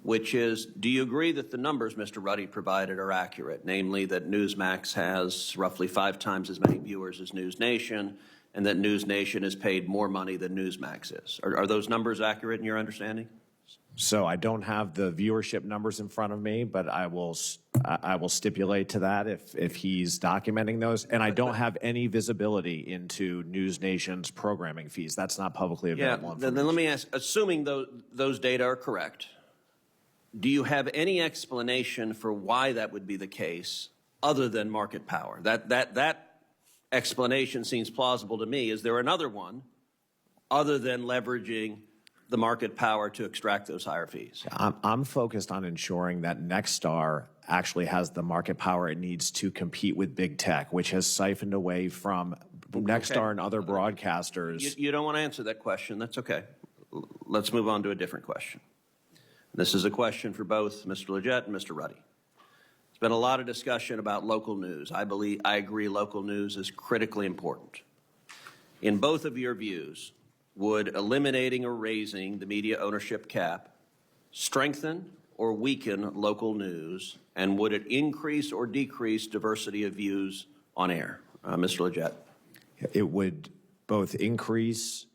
which is, do you agree that the numbers Mr. Ruddy provided are accurate, namely that Newsmax has roughly 5 times as many viewers as News Nation, and that News Nation is paid more money than Newsmax is. Are those numbers accurate in your understanding? So I don't have the viewership numbers in front of me, but I will stipulate to that if he's documenting those. And I don't have any visibility into News Nation's programming fees. That's not publicly available information. Then let me ask, assuming those data are correct, do you have any explanation for why that would be the case other than market power? That explanation seems plausible to me. Is there another one other than leveraging the market power to extract those higher fees? I'm focused on ensuring that Nexstar actually has the market power it needs to compete with big tech, which has siphoned away from Nexstar and other broadcasters. You don't want to answer that question. That's okay. Let's move on to a different question. This is a question for both Mr. LeGeyt and Mr. Ruddy. There's been a lot of discussion about local news. I agree local news is critically important. In both of your views, would eliminating or raising the media ownership cap strengthen or weaken local news, and would it increase or decrease diversity of views on air? Mr. LeGeyt. It would both increase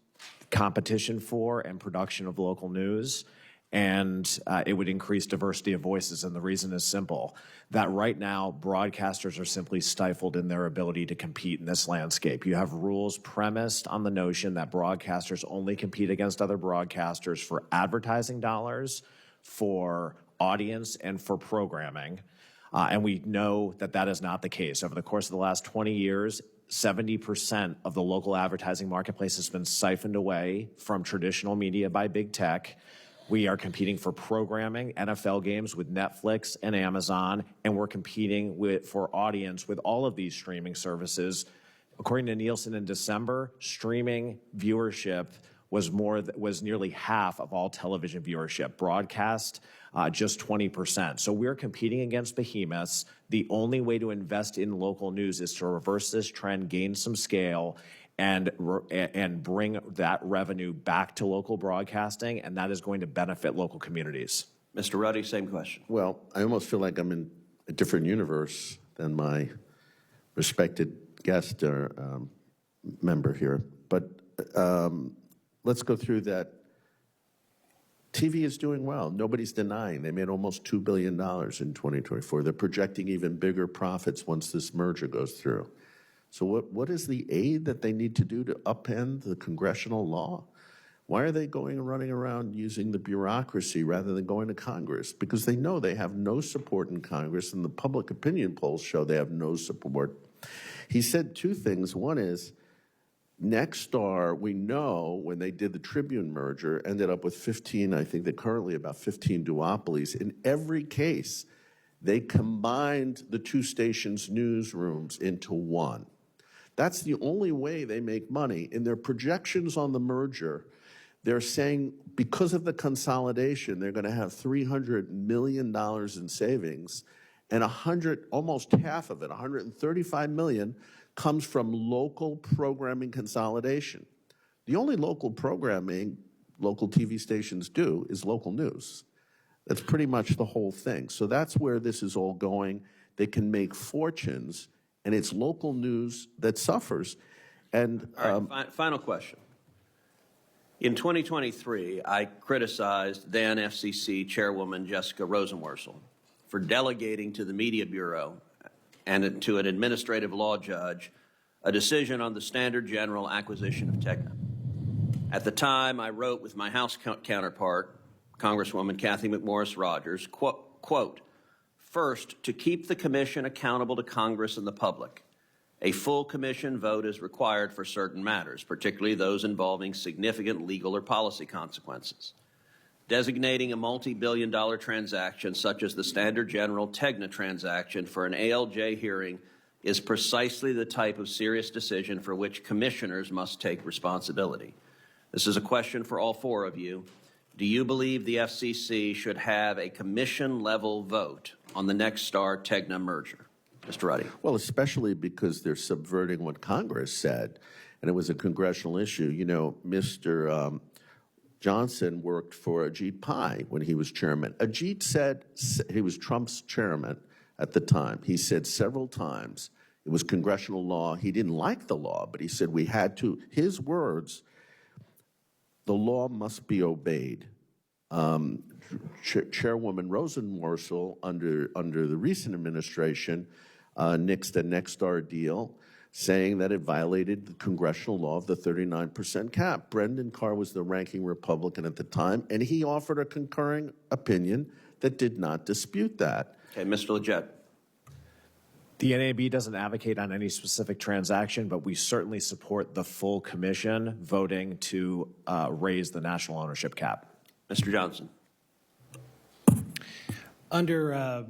competition for and production of local news, and it would increase diversity of voices. And the reason is simple, that right now broadcasters are simply stifled in their ability to compete in this landscape. You have rules premised on the notion that broadcasters only compete against other broadcasters for advertising dollars, for audience, and for programming. And we know that that is not the case. Over the course of the last 20 years, 70% of the local advertising marketplace has been siphoned away from traditional media by big tech. We are competing for programming, NFL games with Netflix and Amazon, and we're competing for audience with all of these streaming services. According to Nielsen in December, streaming viewership was nearly half of all television viewership. Broadcast, just 20%. So we're competing against behemoths. The only way to invest in local news is to reverse this trend, gain some scale, and bring that revenue back to local broadcasting, and that is going to benefit local communities. Mr. Ruddy, same question. Well, I almost feel like I'm in a different universe than my respected guest or member here. But let's go through that. TV is doing well. Nobody's denying. They made almost $2 billion in 2024. They're projecting even bigger profits once this merger goes through. So what is the aid that they need to do to upend the congressional law? Why are they going and running around using the bureaucracy rather than going to Congress? Because they know they have no support in Congress, and the public opinion polls show they have no support. He said two things. One is, Nexstar, we know when they did the Tribune merger, ended up with 15, I think they're currently about 15 duopolies. In every case, they combined the two stations' newsrooms into one. That's the only way they make money. In their projections on the merger, they're saying because of the consolidation, they're going to have $300 million in savings, and almost half of it, $135 million, comes from local programming consolidation. The only local programming local TV stations do is local news. That's pretty much the whole thing. So that's where this is all going. They can make fortunes, and it's local news that suffers. And all right, final question. In 2023, I criticized then FCC Chairwoman Jessica Rosenworcel for delegating to the Media Bureau and to an administrative law judge a decision on the Standard General acquisition of Tegna. At the time, I wrote with my House counterpart, Congresswoman Kathy McMorris Rogers, quote, first, to keep the commission accountable to Congress and the public, a full commission vote is required for certain matters, particularly those involving significant legal or policy consequences. Designating a multi-billion-dollar transaction such as the Standard General Tegna transaction for an ALJ hearing is precisely the type of serious decision for which commissioners must take responsibility. This is a question for all four of you. Do you believe the FCC should have a commission-level vote on the Nexstar-Tegna merger? Mr. Ruddy. Well, especially because they're subverting what Congress said, and it was a congressional issue. You know, Mr. Johnson worked for Ajit Pai when he was chairman. Ajit said, he was Trump's chairman at the time. He said several times, It was congressional law. He didn't like the law, but he said we had to, his words, the law must be obeyed. Chairwoman Rosenworcel, under the recent administration, nixed a Nexstar deal, saying that it violated the congressional law of the 39% cap. Brendan Carr was the ranking Republican at the time, and he offered a concurring opinion that did not dispute that. Okay, Mr. LeGeyt. The NAB doesn't advocate on any specific transaction, but we certainly support the full commission voting to raise the national ownership cap. Mr. Johnson. Under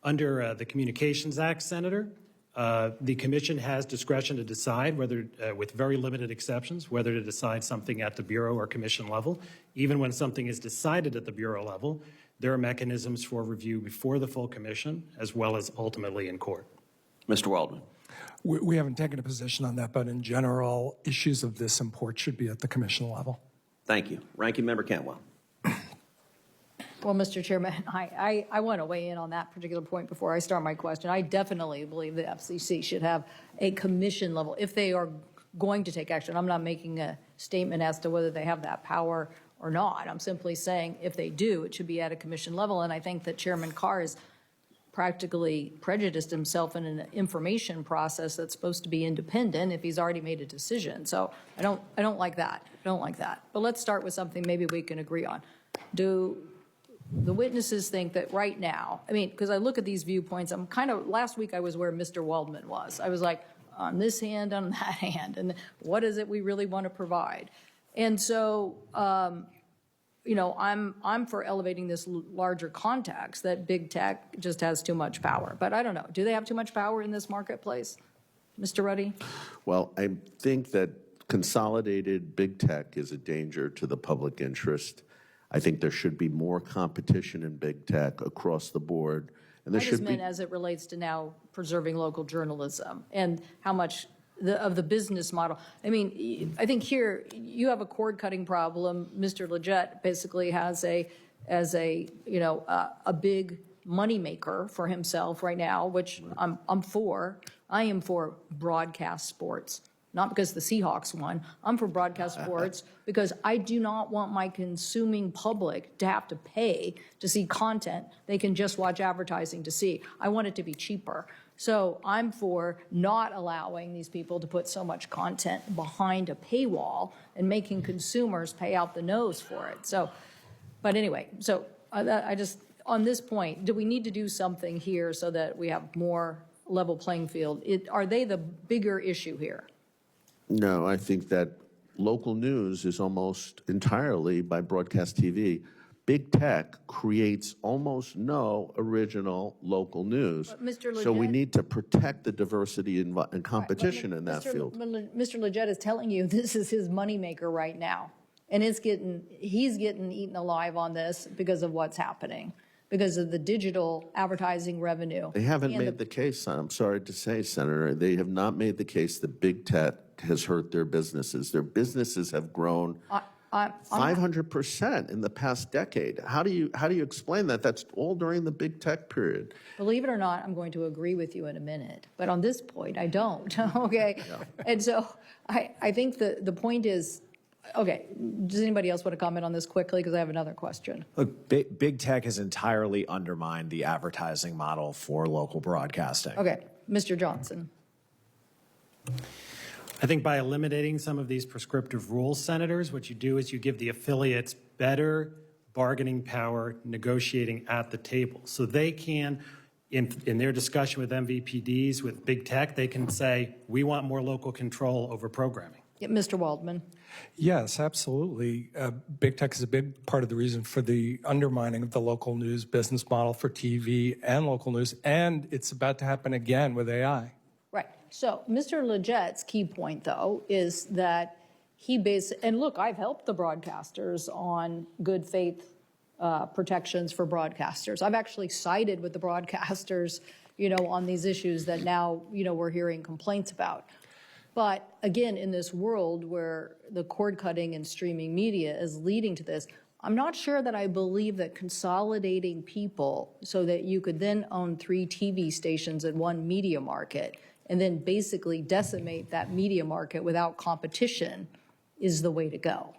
the Communications Act, Senator, the commission has discretion to decide whether, with very limited exceptions, whether to decide something at the Bureau or commission level. Even when something is decided at the Bureau level, there are mechanisms for review before the full commission, as well as ultimately in court. Mr. Waldman. We haven't taken a position on that, but in general, issues of this import should be at the commission level. Thank you. Ranking Member Cantwell. Well, Mr. Chairman, I want to weigh in on that particular point before I start my question. I definitely believe the FCC should have a commission level if they are going to take action. I'm not making a statement as to whether they have that power or not. I'm simply saying if they do, it should be at a commission level. And I think that Chairman Carr has practically prejudiced himself in an information process that's supposed to be independent if he's already made a decision. So I don't like that. I don't like that. But let's start with something maybe we can agree on. Do the witnesses think that right now, I mean, because I look at these viewpoints, I'm kind of, last week I was where Mr. Waldman was. I was like, on this hand, on that hand, and what is it we really want to provide? And so, you know, I'm for elevating this larger context that big tech just has too much power. But I don't know. Do they have too much power in this marketplace? Mr. Ruddy? Well, I think that consolidated big tech is a danger to the public interest. I think there should be more competition in big tech across the board. And there I should just be meant as it relates to now preserving local journalism and how much of the business model. I mean, I think here you have a cord-cutting problem. Mr. LeGeyt basically has a big moneymaker for himself right now, which I'm for. I am for broadcast sports. Not because the Seahawks won. I'm for broadcast sports because I do not want my consuming public to have to pay to see content they can just watch advertising to see. I want it to be cheaper. So I'm for not allowing these people to put so much content behind a paywall and making consumers pay out the nose for it. So, but anyway, so I just, on this point, do we need to do something here so that we have more level playing field? Are they the bigger issue here? No, I think that local news is almost entirely by broadcast TV. Big tech creates almost no original local news. So we need to protect the diversity and competition in that field. Mr. LeGeyt is telling you this is his moneymaker right now. And he's getting eaten alive on this because of what's happening, because of the digital advertising revenue. They haven't made the case, I'm sorry to say, Senator, they have not made the case that big tech has hurt their businesses. Their businesses have grown 500% in the past decade. How do you explain that? That's all during the big tech period. Believe it or not, I'm going to agree with you in a minute. But on this point, I don't, okay? Yeah. And so I think the point is, okay, does anybody else want to comment on this quickly? Because I have another question. Look, big tech has entirely undermined the advertising model for local broadcasting. Okay, Mr. Johnson. I think by eliminating some of these prescriptive rules, senators, what you do is you give the affiliates better bargaining power negotiating at the table. So they can, in their discussion with MVPDs, with big tech, they can say, we want more local control over programming. Yeah, Mr. Waldman. Yes, absolutely. Big tech is a big part of the reason for the undermining of the local news business model for TV and local news, and it's about to happen again with AI. Right. So Mr. LeGeyt's key point, though, is that and look, I've helped the broadcasters on good faith protections for broadcasters. I've actually sided with the broadcasters, on these issues that now, we're hearing complaints about. But again, in this world where the cord cutting and streaming media is leading to this, I'm not sure that I believe that consolidating people so that you could then own 3 TV stations in one media market and then basically decimate that media market without competition is the way to go.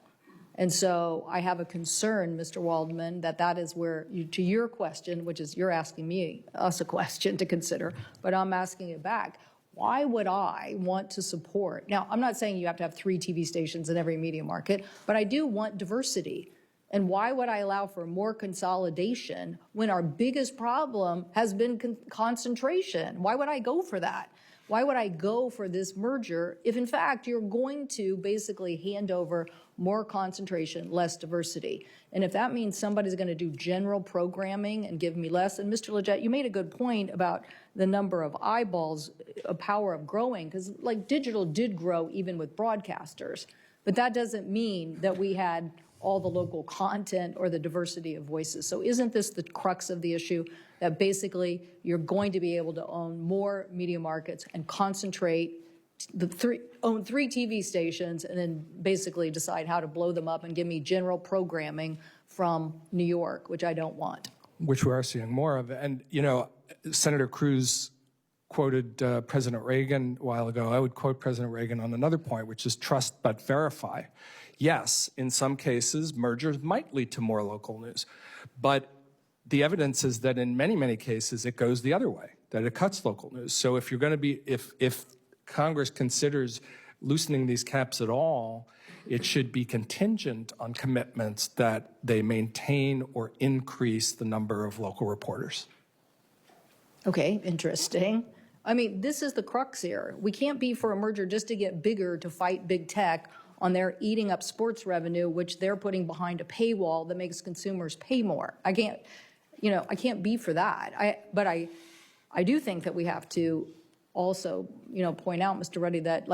And so I have a concern, Mr. Waldman, that is where, to your question, which is you're asking us a question to consider, but I'm asking it back. Why would I want to support? Now, I'm not saying you have to have 3 TV stations in every media market, but I do want diversity. And why would I allow for more consolidation when our biggest problem has been concentration? Why would I go for that? Why would I go for this merger if, in fact, you're going to basically hand over more concentration, less diversity? And if that means somebody's going to do general programming and give me less, and Mr. LeGeyt, you made a good point about the number of eyeballs, a power of growing, because like digital did grow even with broadcasters. But that doesn't mean that we had all the local content or the diversity of voices. So isn't this the crux of the issue, that basically you're going to be able to own more media markets and concentrate, own 3 TV stations and then basically decide how to blow them up and give me general programming from New York, which I don't want. Which we are seeing more of. And, you know, Senator Cruz quoted President Reagan a while ago. I would quote President Reagan on another point, which is trust but verify. Yes, in some cases, mergers might lead to more local news, but the evidence is that in many, many cases, it goes the other way, that it cuts local news. So if you're going to be, if Congress considers loosening these caps at all, it should be contingent on commitments that they maintain or increase the number of local reporters. Okay, interesting. I mean, this is the crux here. We can't be for a merger just to get bigger to fight big tech on their eating up sports revenue, which they're putting behind a paywall that makes consumers pay more. I can't be for that. But I do think that we have to also, point out, Mr. Ruddy, that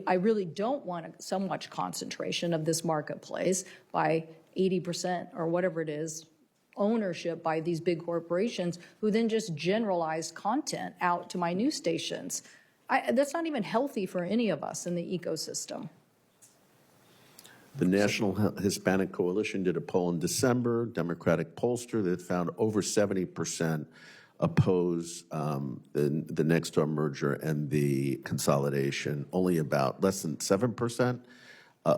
I really don't want so much concentration of this marketplace by 80% or whatever it is, ownership by these big corporations who then just generalize content out to my news stations. That's not even healthy for any of us in the ecosystem. The National Hispanic Coalition did a poll in December, Democratic pollster, that found over 70% oppose the Nexstar merger and the consolidation. Only about less than 7%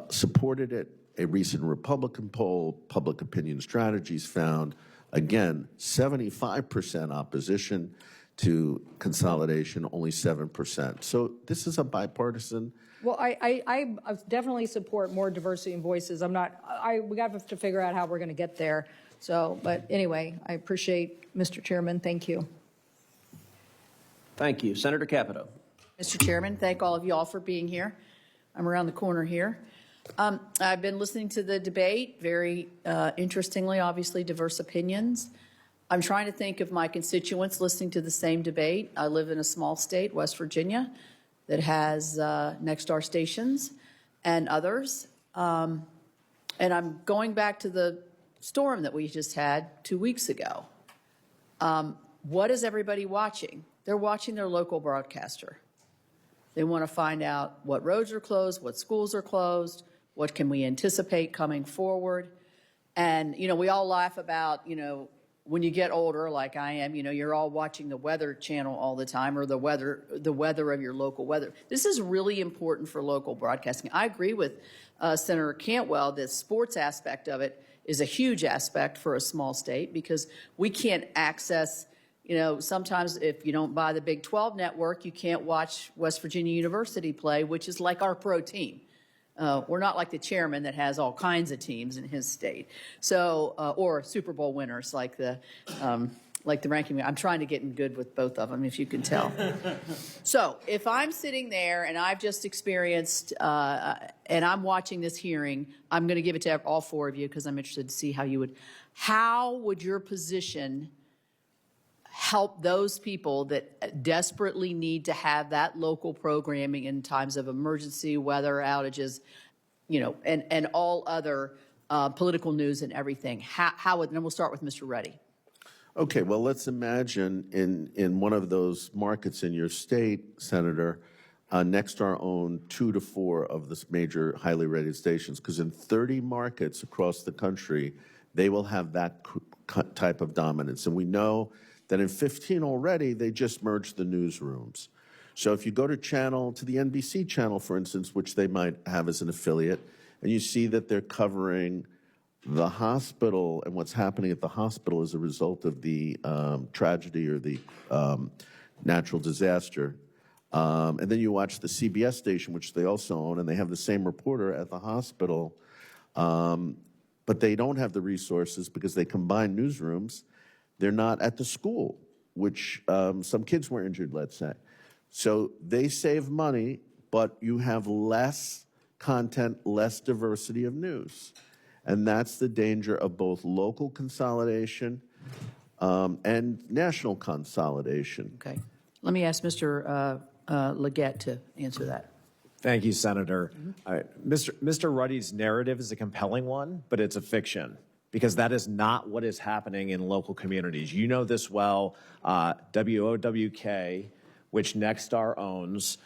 supported it. A recent Republican poll, Public Opinion Strategies, found, again, 75% opposition to consolidation, only 7%. So this is a bipartisan. Well, I definitely support more diversity in voices. We have to figure out how we're going to get there. So, but anyway, I appreciate, Mr. Chairman. Thank you. Thank you. Senator Capito. Mr. Chairman, thank all of you all for being here. I'm around the corner here. I've been listening to the debate, very interestingly, obviously diverse opinions. I'm trying to think of my constituents listening to the same debate. I live in a small state, West Virginia, that has Nexstar stations and others. And I'm going back to the storm that we just had 2 weeks ago. What is everybody watching? They're watching their local broadcaster. They want to find out what roads are closed, what schools are closed, what can we anticipate coming forward. And, we all laugh about, when you get older, like I am, you're all watching the Weather Channel all the time, or the weather of your local weather. This is really important for local broadcasting. I agree with Senator Cantwell that sports aspect of it is a huge aspect for a small state, because we can't access, sometimes if you don't buy the Big 12 network, you can't watch West Virginia University play, which is like our pro team. We're not like the chairman that has all kinds of teams in his state. So, or Super Bowl winners like the ranking. I'm trying to get in good with both of them, if you can tell. So if I'm sitting there and I've just experienced, and I'm watching this hearing, I'm going to give it to all 4 of you because I'm interested to see how would your position help those people that desperately need to have that local programming in times of emergency, weather outages, and all other political news and everything. How would, and we'll start with Mr. Ruddy. Okay, well, let's imagine in one of those markets in your state, Senator, Nexstar owned 2 to 4 of the major highly rated stations, because in 30 markets across the country, they will have that type of dominance. And we know that in 15 already, they just merged the newsrooms. So if you go to the NBC channel, for instance, which they might have as an affiliate, and you see that they're covering the hospital and what's happening at the hospital as a result of the tragedy or the natural disaster, and then you watch the CBS station, which they also own, and they have the same reporter at the hospital, but they don't have the resources because they combine newsrooms. They're not at the school, which some kids were injured, let's say. So they save money, but you have less content, less diversity of news. And that's the danger of both local consolidation and national consolidation. Okay. Let me ask Mr. LeGeyt to answer that. Thank you, Senator. All right. Mr. Ruddy's narrative is a compelling one, but it's a fiction because that is not what is happening in local communities. You know this well. WOWK, which Nexstar owns,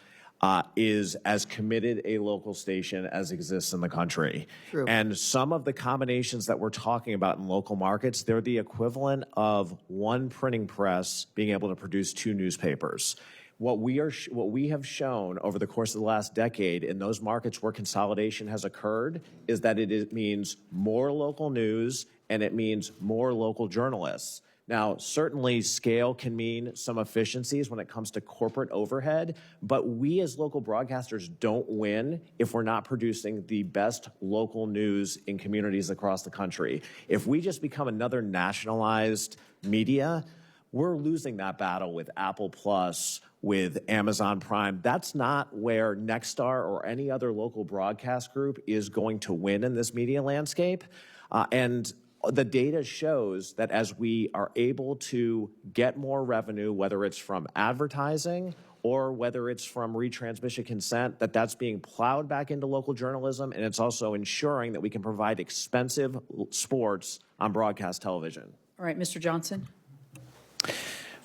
is as committed a local station as exists in the country. True. And some of the combinations that we're talking about in local markets, they're the equivalent of one printing press being able to produce two newspapers. What we have shown over the course of the last decade in those markets where consolidation has occurred is that it means more local news and it means more local journalists. Now, certainly scale can mean some efficiencies when it comes to corporate overhead, but we as local broadcasters don't win if we're not producing the best local news in communities across the country. If we just become another nationalized media, we're losing that battle with Apple Plus, with Amazon Prime. That's not where Nexstar or any other local broadcast group is going to win in this media landscape. And the data shows that as we are able to get more revenue, whether it's from advertising or whether it's from retransmission consent, that's being plowed back into local journalism, and it's also ensuring that we can provide expensive sports on broadcast television. All right, Mr. Johnson.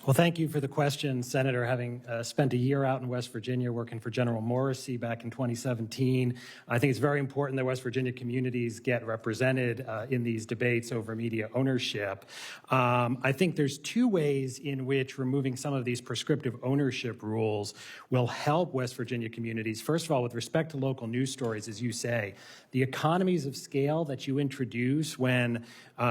Well, thank you for the question, Senator. Having spent a year out in West Virginia working for General Morrissey back in 2017, I think it's very important that West Virginia communities get represented in these debates over media ownership. I think there's two ways in which removing some of these prescriptive ownership rules will help West Virginia communities. First of all, with respect to local news stories, as you say, the economies of scale that you introduce when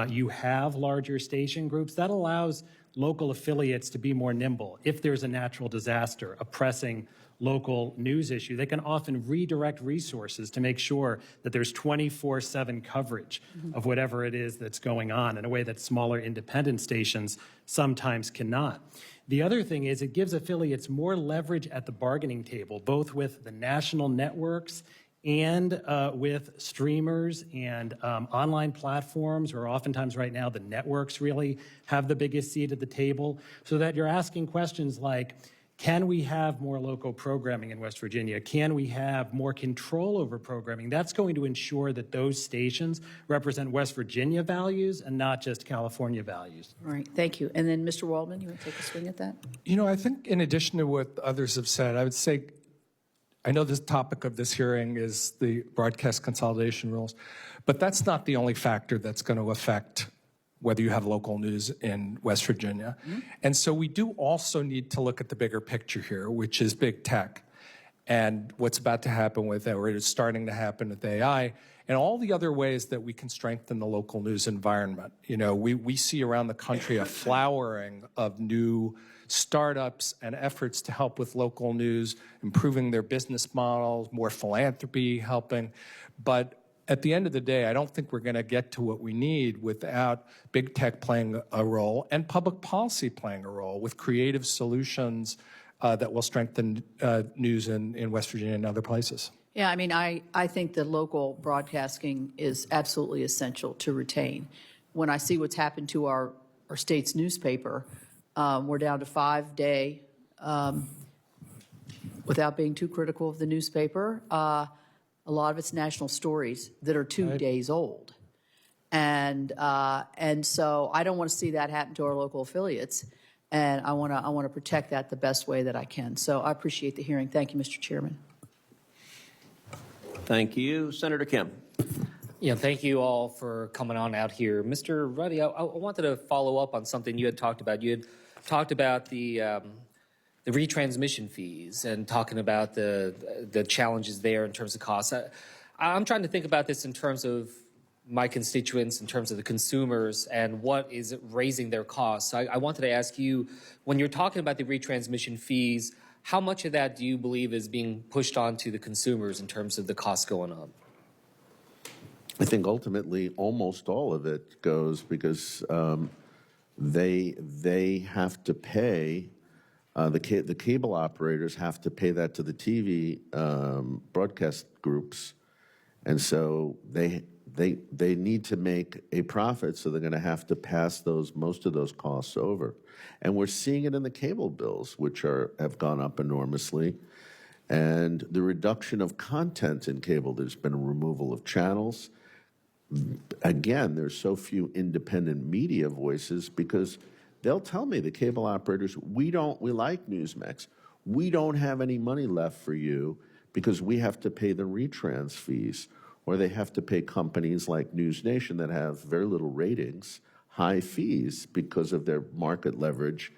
you have larger station groups, that allows local affiliates to be more nimble. If there's a natural disaster, a pressing local news issue, they can often redirect resources to make sure that there's 24/7 coverage of whatever it is that's going on in a way that smaller independent stations sometimes cannot. The other thing is it gives affiliates more leverage at the bargaining table, both with the national networks and with streamers and online platforms, or oftentimes right now the networks really have the biggest seat at the table, so that you're asking questions like, can we have more local programming in West Virginia? Can we have more control over programming? That's going to ensure that those stations represent West Virginia values and not just California values. All right, thank you. And then Mr. Waldman, you want to take a swing at that? You know, I think in addition to what others have said, I would say, I know the topic of this hearing is the broadcast consolidation rules, but that's not the only factor that's going to affect whether you have local news in West Virginia. Mm-hmm. And so we do also need to look at the bigger picture here, which is big tech and what's about to happen with it, or is starting to happen with AI, and all the other ways that we can strengthen the local news environment. You know, we see around the country a flowering of new startups and efforts to help with local news, improving their business models, more philanthropy helping. But at the end of the day, I don't think we're going to get to what we need without big tech playing a role and public policy playing a role with creative solutions that will strengthen news in West Virginia and other places. Yeah, I mean, I think that local broadcasting is absolutely essential to retain. When I see what's happened to our state's newspaper, we're down to 5-day, without being too critical of the newspaper, a lot of it's national stories that are 2 days old. And so I don't want to see that happen to our local affiliates. And I want to protect that the best way that I can. So I appreciate the hearing. Thank you, Mr. Chairman. Thank you. Senator Kim. Yeah, thank you all for coming on out here. Mr. Ruddy, I wanted to follow up on something you had talked about. You had talked about the retransmission fees and talking about the challenges there in terms of costs. I'm trying to think about this in terms of my constituents, in terms of the consumers, and what is raising their costs. I wanted to ask you, when you're talking about the retransmission fees, how much of that do you believe is being pushed on to the consumers in terms of the costs going up? I think ultimately almost all of it goes because they have to pay, the cable operators have to pay that to the TV broadcast groups. And so they need to make a profit, so they're going to have to pass most of those costs over. And we're seeing it in the cable bills, which have gone up enormously. And the reduction of content in cable, there's been a removal of channels. Again, there's so few independent media voices because they'll tell me, the cable operators, we like Newsmax. We don't have any money left for you because we have to pay the retrans fees, or they have to pay companies like News Nation that have very little ratings, high fees because of their market leverage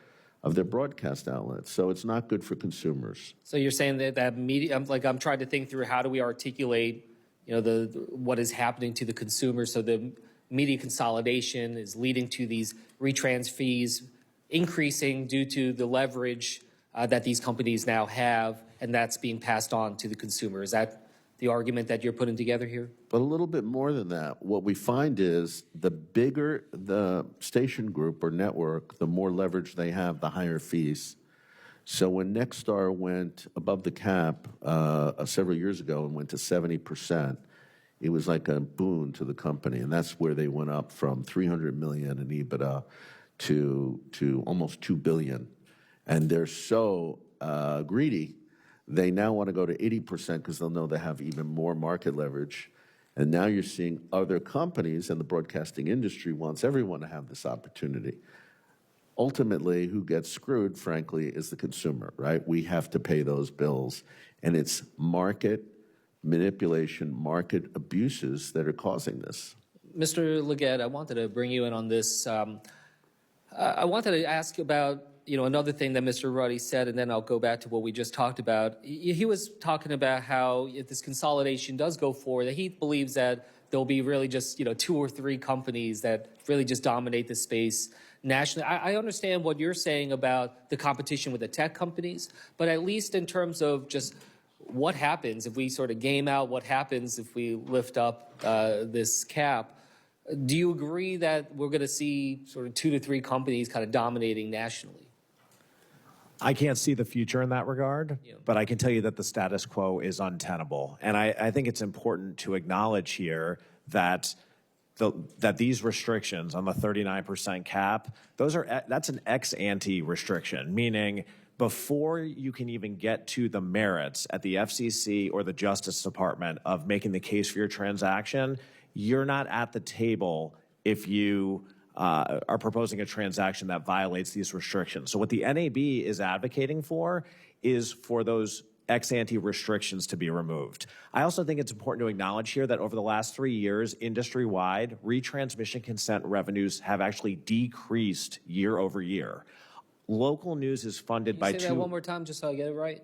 of their broadcast outlets. So it's not good for consumers. So you're saying that media, I'm trying to think through how do we articulate, what is happening to the consumer. So the media consolidation is leading to these retrans fees increasing due to the leverage that these companies now have, and that's being passed on to the consumer. Is that the argument that you're putting together here? But a little bit more than that. What we find is the bigger the station group or network, the more leverage they have, the higher fees. So when Nexstar went above the cap several years ago and went to 70%, it was like a boon to the company. And that's where they went up from $300 million in EBITDA to almost $2 billion. And they're so greedy, they now want to go to 80% because they'll know they have even more market leverage. And now you're seeing other companies, and the broadcasting industry wants everyone to have this opportunity. Ultimately, who gets screwed, frankly, is the consumer, right? We have to pay those bills. And it's market manipulation, market abuses that are causing this. Mr. LeGeyt, I wanted to bring you in on this. I wanted to ask about another thing that Mr. Ruddy said, and then I'll go back to what we just talked about. He was talking about how if this consolidation does go forward, that he believes that there'll be really just 2 or 3 companies that really just dominate the space nationally. I understand what you're saying about the competition with the tech companies, but at least in terms of just what happens if we sort of game out, what happens if we lift up this cap, do you agree that we're going to see sort of 2 to 3 companies kind of dominating nationally? I can't see the future in that regard, but I can tell you that the status quo is untenable. And I think it's important to acknowledge here that that these restrictions on the 39% cap, that's an ex-ante restriction, meaning before you can even get to the merits at the FCC or the Justice Department of making the case for your transaction, you're not at the table if you are proposing a transaction that violates these restrictions. So what the NAB is advocating for is for those ex-ante restrictions to be removed. I also think it's important to acknowledge here that over the last 3 years, industry-wide, retransmission consent revenues have actually decreased year over year. Local news is funded by Say that one more time, just so I get it right.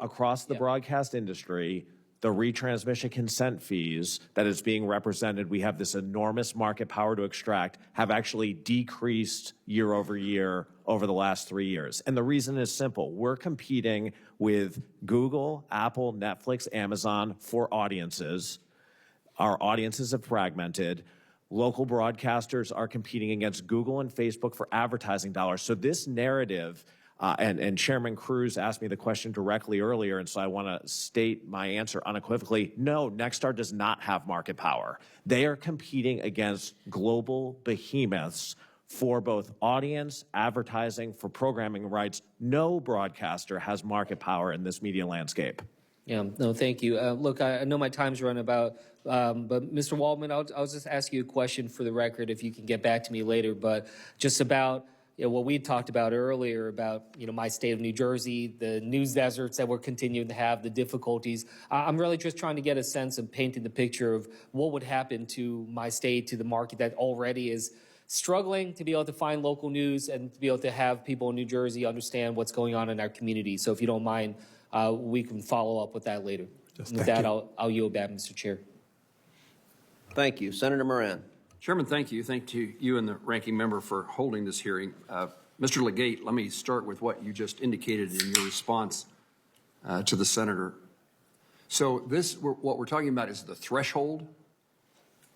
Across the broadcast industry, the retransmission consent fees that is being represented, we have this enormous market power to extract, have actually decreased year over year over the last 3 years. And the reason is simple. We're competing with Google, Apple, Netflix, Amazon for audiences. Our audiences have fragmented. Local broadcasters are competing against Google and Facebook for advertising dollars. So this narrative, and Chairman Cruz asked me the question directly earlier, and so I want to state my answer unequivocally. No, Nexstar does not have market power. They are competing against global behemoths for both audience, advertising, for programming rights. No broadcaster has market power in this media landscape. Yeah, no, thank you. Look, I know my time's run about, but Mr. Waldman, I'll just ask you a question for the record if you can get back to me later, but just about what we talked about earlier about, my state of New Jersey, the news deserts that we're continuing to have, the difficulties. I'm really just trying to get a sense of painting the picture of what would happen to my state, to the market that already is struggling to be able to find local news and to be able to have people in New Jersey understand what's going on in our community. So if you don't mind, we can follow up with that later. With that, I'll yield back, Mr. Chair. Thank you. Senator Moran. Chairman, thank you. Thank you and the ranking member for holding this hearing. Mr. LeGeyt, let me start with what you just indicated in your response to the senator. So what we're talking about is the threshold.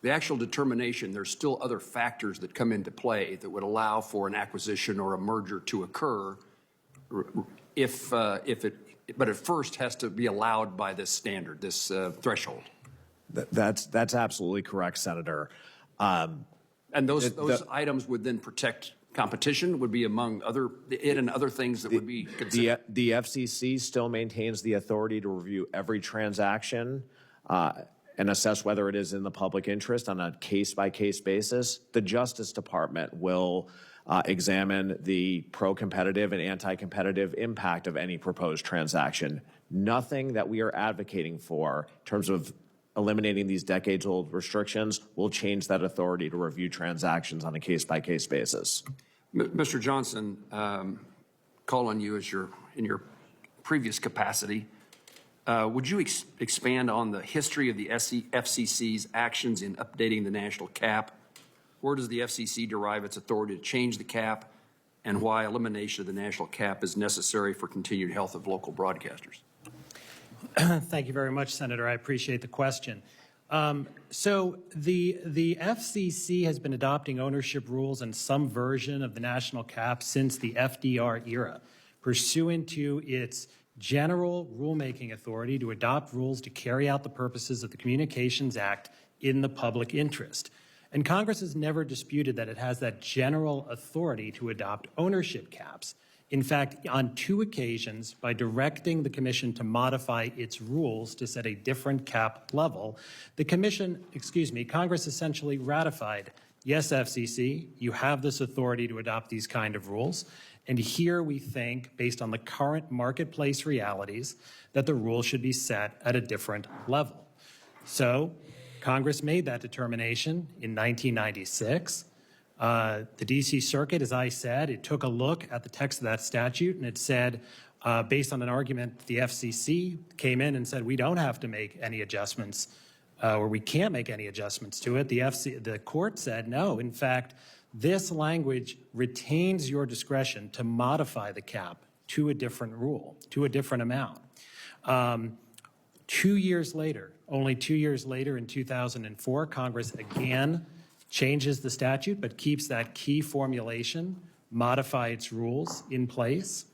The actual determination, there's still other factors that come into play that would allow for an acquisition or a merger to occur but it first has to be allowed by this standard, this threshold. That's absolutely correct, Senator. And those items would then protect competition, would be among other things that would be considered. The FCC still maintains the authority to review every transaction and assess whether it is in the public interest on a case-by-case basis. The Justice Department will examine the pro-competitive and anti-competitive impact of any proposed transaction. Nothing that we are advocating for in terms of eliminating these decades-old restrictions will change that authority to review transactions on a case-by-case basis. Mr. Johnson, call on you in your previous capacity. Would you expand on the history of the FCC's actions in updating the national cap? Where does the FCC derive its authority to change the cap, and why elimination of the national cap is necessary for continued health of local broadcasters? Thank you very much, Senator. I appreciate the question. So the FCC has been adopting ownership rules in some version of the national cap since the FDR era, pursuant to its general rulemaking authority to adopt rules to carry out the purposes of the Communications Act in the public interest. And Congress has never disputed that it has that general authority to adopt ownership caps. In fact, on 2 occasions, by directing the Commission to modify its rules to set a different cap level, Congress essentially ratified, yes, FCC, you have this authority to adopt these kind of rules. And here we think, based on the current marketplace realities, that the rules should be set at a different level. So Congress made that determination in 1996. The D.C. Circuit, as I said, it took a look at the text of that statute, and it said, based on an argument, the FCC came in and said, we don't have to make any adjustments, or we can't make any adjustments to it. The court said, no, in fact, this language retains your discretion to modify the cap to a different rule, to a different amount. 2 years later, only 2 years later in 2004, Congress again changes the statute but keeps that key formulation, modify its rules in place,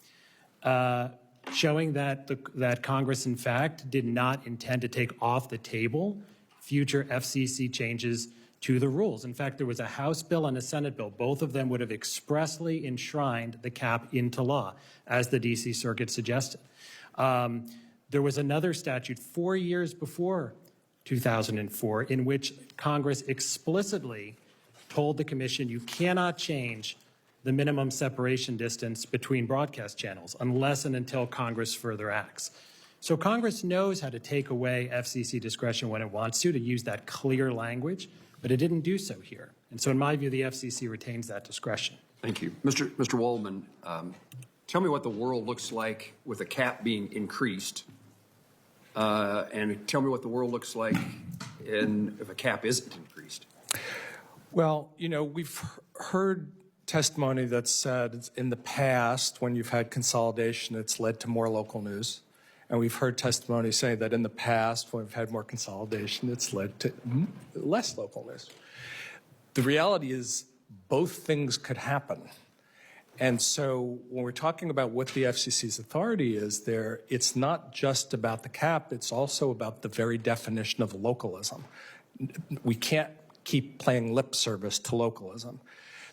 showing that Congress, in fact, did not intend to take off the table future FCC changes to the rules. In fact, there was a House bill and a Senate bill. Both of them would have expressly enshrined the cap into law, as the D.C. Circuit suggested. There was another statute 4 years before 2004 in which Congress explicitly told the Commission you cannot change the minimum separation distance between broadcast channels unless and until Congress further acts. So Congress knows how to take away FCC discretion when it wants to use that clear language, but it didn't do so here. And so in my view, the FCC retains that discretion. Thank you. Mr. Waldman, tell me what the world looks like with a cap being increased, and tell me what the world looks like if a cap isn't increased. Well, you know, we've heard testimony that said in the past, when you've had consolidation, it's led to more local news. And we've heard testimony saying that in the past, when we've had more consolidation, it's led to less local news. The reality is both things could happen. And so when we're talking about what the FCC's authority is there, it's not just about the cap, it's also about the very definition of localism. We can't keep playing lip service to localism.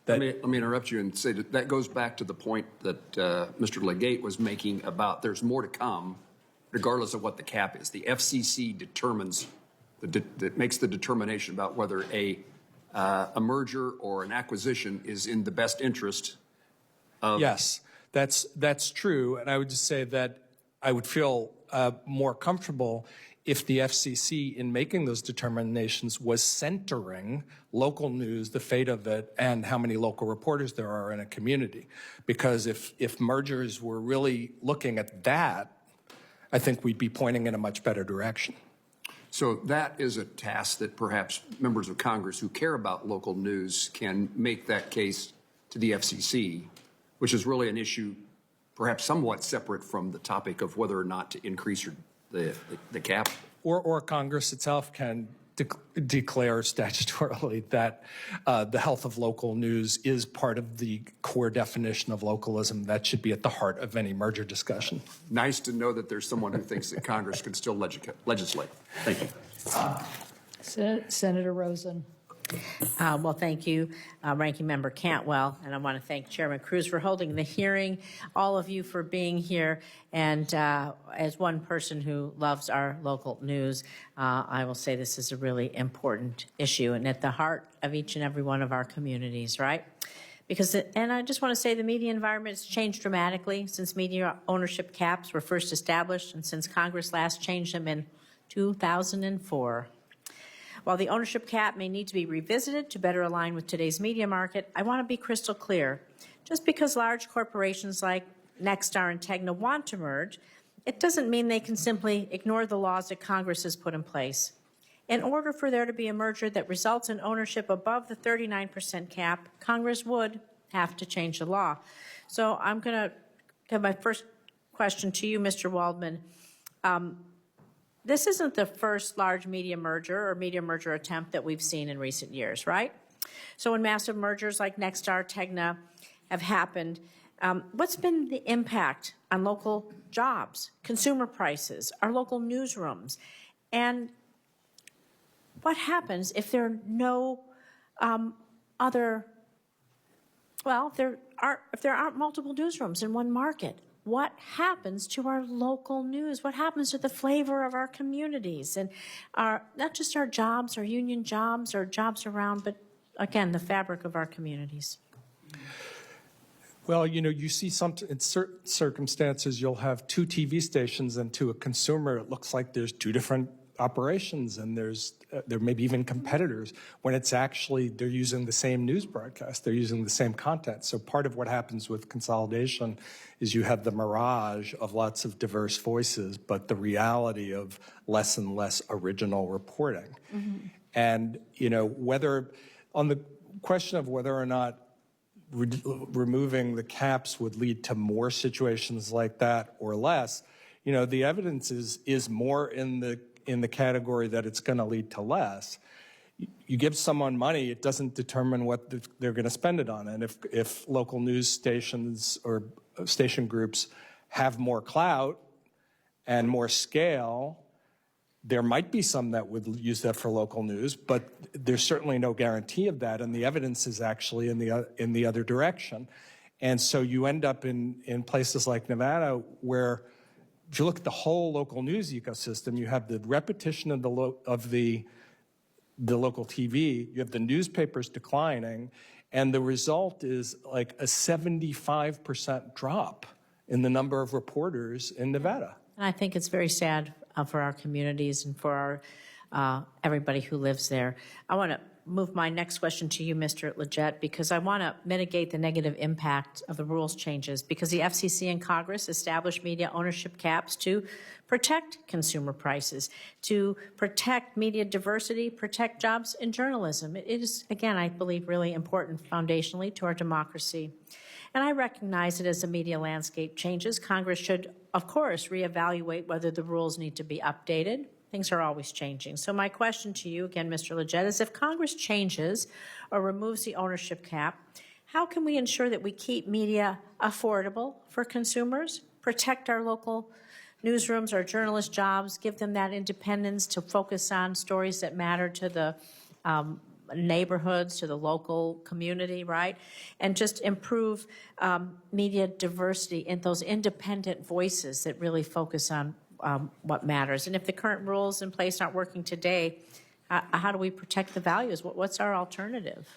Let me interrupt you and say that goes back to the point that Mr. LeGeyt was making about there's more to come, regardless of what the cap is. The FCC determines, that makes the determination about whether a merger or an acquisition is in the best interest of... Yes, that's true. And I would just say that I would feel more comfortable if the FCC, in making those determinations, was centering local news, the fate of it, and how many local reporters there are in a community. Because if mergers were really looking at that, I think we'd be pointing in a much better direction. So that is a task that perhaps members of Congress who care about local news can make that case to the FCC, which is really an issue perhaps somewhat separate from the topic of whether or not to increase the cap. Or Congress itself can declare statutorily that the health of local news is part of the core definition of localism that should be at the heart of any merger discussion. Nice to know that there's someone who thinks that Congress can still legislate. Thank you. Senator Rosen. Well, thank you, Ranking Member Cantwell, and I want to thank Chairman Cruz for holding the hearing, all of you for being here, and as one person who loves our local news, I will say this is a really important issue and at the heart of each and every one of our communities, right? Because, and I just want to say the media environment has changed dramatically since media ownership caps were first established and since Congress last changed them in 2004. While the ownership cap may need to be revisited to better align with today's media market, I want to be crystal clear. Just because large corporations like Nexstar and Tegna want to merge, it doesn't mean they can simply ignore the laws that Congress has put in place. In order for there to be a merger that results in ownership above the 39% cap, Congress would have to change the law. So I'm going to have my first question to you, Mr. Waldman. This isn't the first large media merger or media merger attempt that we've seen in recent years, right? So when massive mergers like Nexstar, Tegna have happened, what's been the impact on local jobs, consumer prices, our local newsrooms, and what happens if there are no if there aren't multiple newsrooms in one market? What happens to our local news? What happens to the flavor of our communities and not just our jobs, our union jobs, our jobs around, but again, the fabric of our communities? Well, you know, you see in certain circumstances, you'll have two TV stations, and to a consumer, it looks like there's two different operations, and there may be even competitors, when it's actually they're using the same news broadcast, they're using the same content. So part of what happens with consolidation is you have the mirage of lots of diverse voices, but the reality of less and less original reporting. Mm-hmm. And, you know, whether on the question of whether or not removing the caps would lead to more situations like that or less, you know, the evidence is more in the category that it's going to lead to less. You give someone money, it doesn't determine what they're going to spend it on. And if local news stations or station groups have more clout and more scale, there might be some that would use that for local news, but there's certainly no guarantee of that. And the evidence is actually in the other direction. And so you end up in places like Nevada where, if you look at the whole local news ecosystem, you have the repetition of the local TV, you have the newspapers declining, and the result is like a 75% drop in the number of reporters in Nevada. And I think it's very sad for our communities and for our everybody who lives there. I want to move my next question to you, Mr. LeGeyt, because I want to mitigate the negative impact of the rules changes, because the FCC and Congress established media ownership caps to protect consumer prices, to protect media diversity, protect jobs in journalism. It is, again, I believe, really important foundationally to our democracy. And I recognize that as the media landscape changes, Congress should, of course, reevaluate whether the rules need to be updated. Things are always changing. So my question to you, again, Mr. LeGeyt, is if Congress changes or removes the ownership cap, how can we ensure that we keep media affordable for consumers, protect our local newsrooms, our journalist jobs, give them that independence to focus on stories that matter to the neighborhoods, to the local community, right? And just improve media diversity and those independent voices that really focus on what matters. And if the current rules in place aren't working today, how do we protect the values? What's our alternative?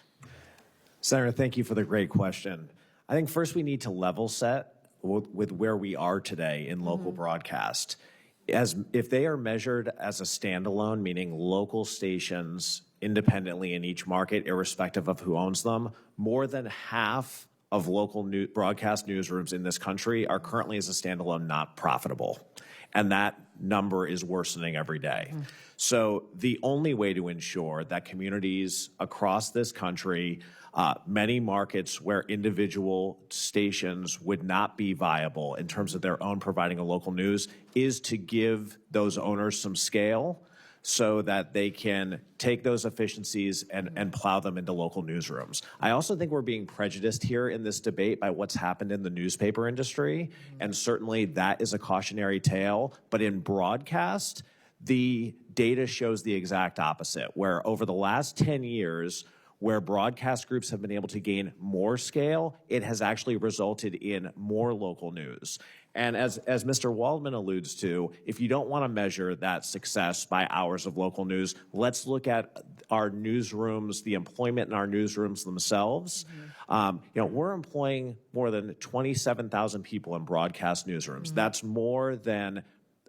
Senator, thank you for the great question. I think first we need to level set with where we are today in local broadcast. if they are measured as a standalone, meaning local stations independently in each market, irrespective of who owns them, more than half of local broadcast newsrooms in this country are currently as a standalone not profitable. And that number is worsening every day. So the only way to ensure that communities across this country, many markets where individual stations would not be viable in terms of their own providing a local news, is to give those owners some scale so that they can take those efficiencies and plow them into local newsrooms. I also think we're being prejudiced here in this debate by what's happened in the newspaper industry, and certainly that is a cautionary tale. But in broadcast, the data shows the exact opposite, where over the last 10 years, where broadcast groups have been able to gain more scale, it has actually resulted in more local news. And as Mr. Waldman alludes to, if you don't want to measure that success by hours of local news, let's look at our newsrooms, the employment in our newsrooms themselves. We're employing more than 27,000 people in broadcast newsrooms. That's more than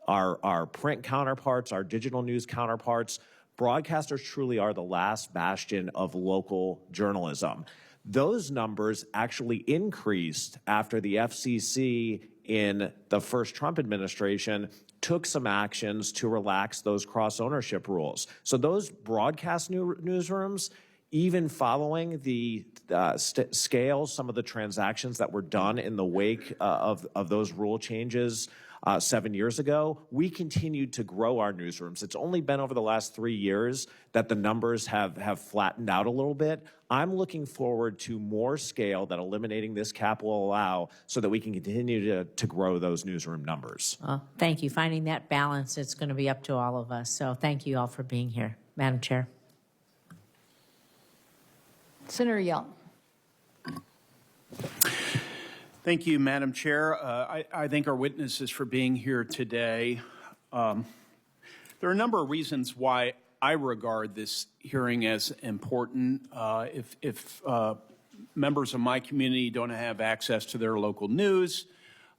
our print counterparts, our digital news counterparts. Broadcasters truly are the last bastion of local journalism. Those numbers actually increased after the FCC in the first Trump administration took some actions to relax those cross-ownership rules. So those broadcast newsrooms, even following the scale, some of the transactions that were done in the wake of those rule changes 7 years ago, we continued to grow our newsrooms. It's only been over the last 3 years that the numbers have flattened out a little bit. I'm looking forward to more scale that eliminating this cap will allow so that we can continue to grow those newsroom numbers. Thank you. Finding that balance, it's going to be up to all of us. So thank you all for being here. Madam Chair. Senator Young. Thank you, Madam Chair. I thank our witnesses for being here today. There are a number of reasons why I regard this hearing as important. If members of my community don't have access to their local news,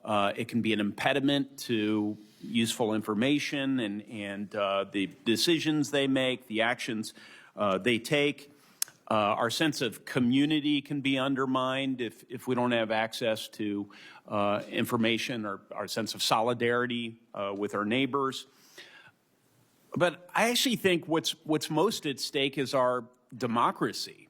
it can be an impediment to useful information and the decisions they make, the actions they take. Our sense of community can be undermined if we don't have access to information, or our sense of solidarity with our neighbors. But I actually think what's most at stake is our democracy.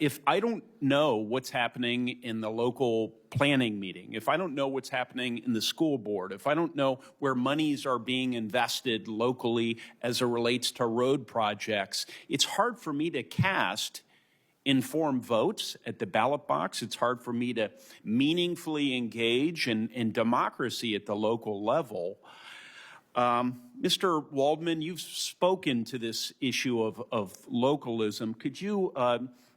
If I don't know what's happening in the local planning meeting, if I don't know what's happening in the school board, if I don't know where monies are being invested locally as it relates to road projects, it's hard for me to cast informed votes at the ballot box. It's hard for me to meaningfully engage in democracy at the local level. Mr. Waldman, you've spoken to this issue of localism. Could you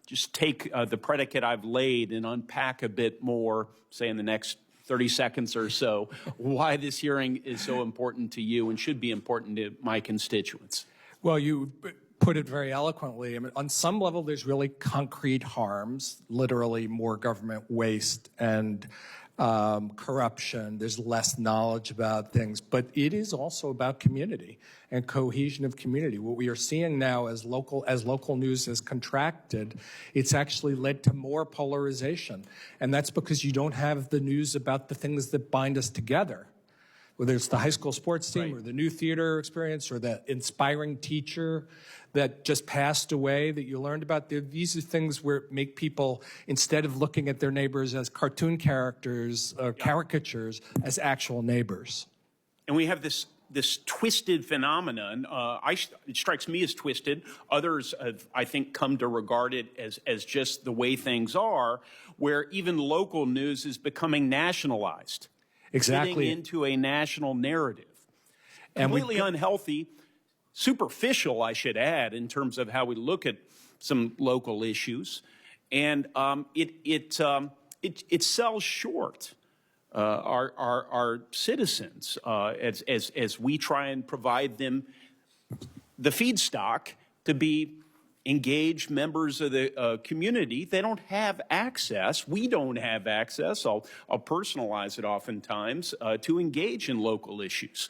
just take the predicate I've laid and unpack a bit more, say in the next 30 seconds or so, why this hearing is so important to you and should be important to my constituents? Well, you put it very eloquently. I mean, on some level, there's really concrete harms, literally more government waste and corruption. There's less knowledge about things, but it is also about community and cohesion of community. What we are seeing now as local news has contracted, it's actually led to more polarization. And that's because you don't have the news about the things that bind us together, whether it's the high school sports team or the new theater experience or the inspiring teacher that just passed away that you learned about. These are things where make people, instead of looking at their neighbors as cartoon characters or caricatures, as actual neighbors. And we have this twisted phenomenon. It strikes me as twisted. Others have, I think, come to regard it as just the way things are, where even local news is becoming nationalized. Exactly. Fitting into a national narrative. Completely unhealthy, superficial, I should add, in terms of how we look at some local issues. And it sells short our citizens as we try and provide them the feedstock to be engaged members of the community. They don't have access. We don't have access. I'll personalize it oftentimes to engage in local issues.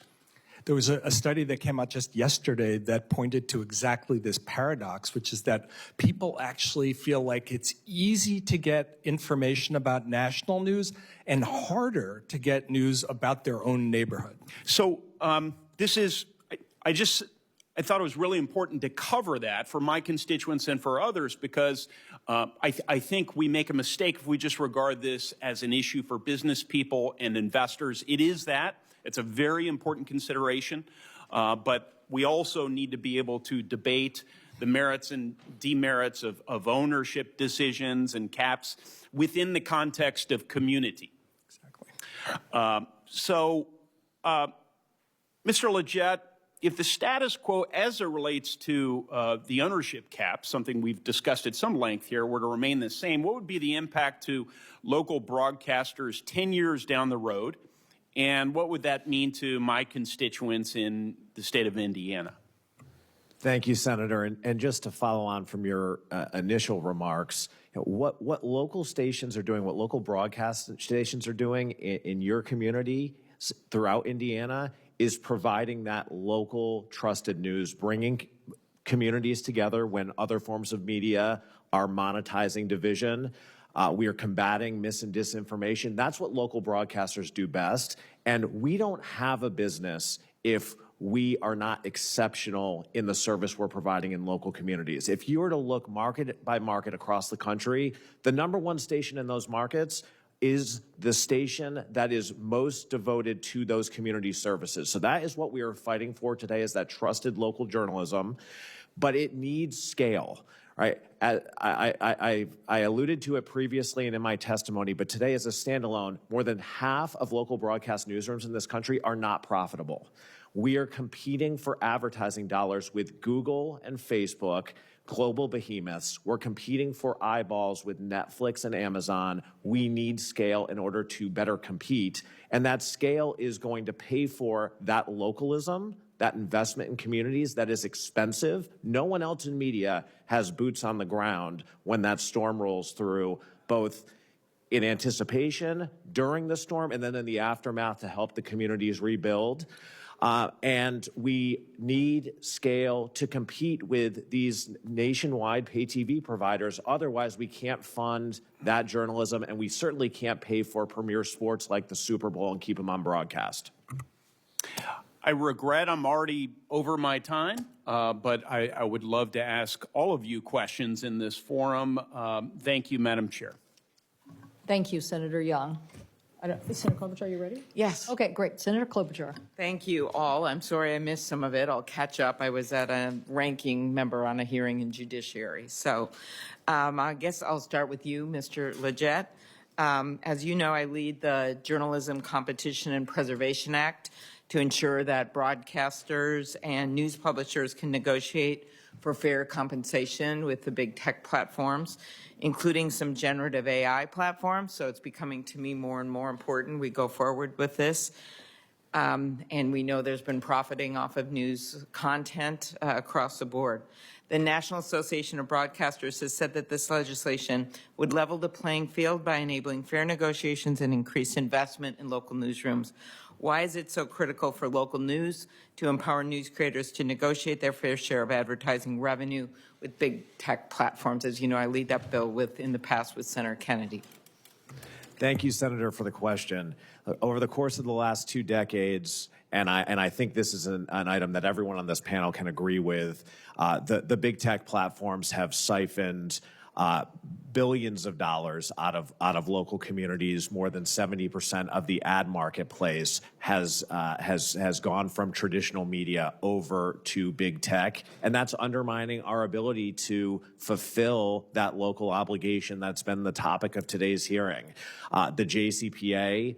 There was a study that came out just yesterday that pointed to exactly this paradox, which is that people actually feel like it's easy to get information about national news and harder to get news about their own neighborhood. So I thought it was really important to cover that for my constituents and for others because I think we make a mistake if we just regard this as an issue for business people and investors. It is that. It's a very important consideration, but we also need to be able to debate the merits and demerits of ownership decisions and caps within the context of community. Exactly. Mr. LeGeyt, if the status quo as it relates to the ownership cap, something we've discussed at some length here, were to remain the same, what would be the impact to local broadcasters 10 years down the road? And what would that mean to my constituents in the state of Indiana? Thank you, Senator. And just to follow on from your initial remarks, what local stations are doing, what local broadcast stations are doing in your community throughout Indiana is providing that local trusted news, bringing communities together when other forms of media are monetizing division. We are combating mis and disinformation. That's what local broadcasters do best. And we don't have a business if we are not exceptional in the service we're providing in local communities. If you were to look market by market across the country, the #1 station in those markets is the station that is most devoted to those community services. So that is what we are fighting for today, is that trusted local journalism, but it needs scale, right? I alluded to it previously and in my testimony, but today as a standalone, more than half of local broadcast newsrooms in this country are not profitable. We are competing for advertising dollars with Google and Facebook, global behemoths. We're competing for eyeballs with Netflix and Amazon. We need scale in order to better compete. And that scale is going to pay for that localism, that investment in communities that is expensive. No one else in media has boots on the ground when that storm rolls through, both in anticipation, during the storm, and then in the aftermath to help the communities rebuild. And we need scale to compete with these nationwide pay TV providers. Otherwise, we can't fund that journalism, and we certainly can't pay for premier sports like the Super Bowl and keep them on broadcast. I regret I'm already over my time, but I would love to ask all of you questions in this forum. Thank you, Madam Chair. Thank you, Senator Young. Senator Klobuchar, are you ready? Yes. Okay, great. Senator Klobuchar. Thank you all. I'm sorry I missed some of it. I'll catch up. I was at a ranking member on a hearing in Judiciary. So I guess I'll start with you, Mr. LeGeyt. As you know, I lead the Journalism Competition and Preservation Act to ensure that broadcasters and news publishers can negotiate for fair compensation with the big tech platforms, including some generative AI platforms. So it's becoming, to me, more and more important we go forward with this. And we know there's been profiting off of news content across the board. The National Association of Broadcasters has said that this legislation would level the playing field by enabling fair negotiations and increased investment in local newsrooms. Why is it so critical for local news to empower news creators to negotiate their fair share of advertising revenue with big tech platforms? As you know, I lead that bill in the past with Senator Kennedy. Thank you, Senator, for the question. Over the course of the last 2 decades, and I think this is an item that everyone on this panel can agree with, the big tech platforms have siphoned billions of dollars out of local communities. More than 70% of the ad marketplace has gone from traditional media over to big tech, and that's undermining our ability to fulfill that local obligation that's been the topic of today's hearing. The JCPA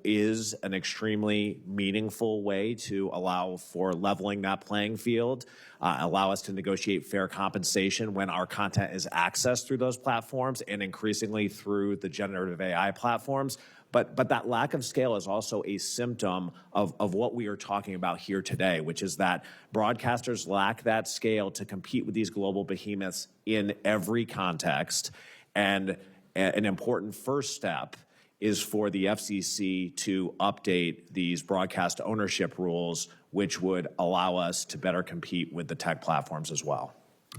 is an extremely meaningful way to allow for leveling that playing field, allow us to negotiate fair compensation when our content is accessed through those platforms and increasingly through the generative AI platforms. But that lack of scale is also a symptom of what we are talking about here today, which is that broadcasters lack that scale to compete with these global behemoths in every context. And an important first step is for the FCC to update these broadcast ownership rules, which would allow us to better compete with the tech platforms as well.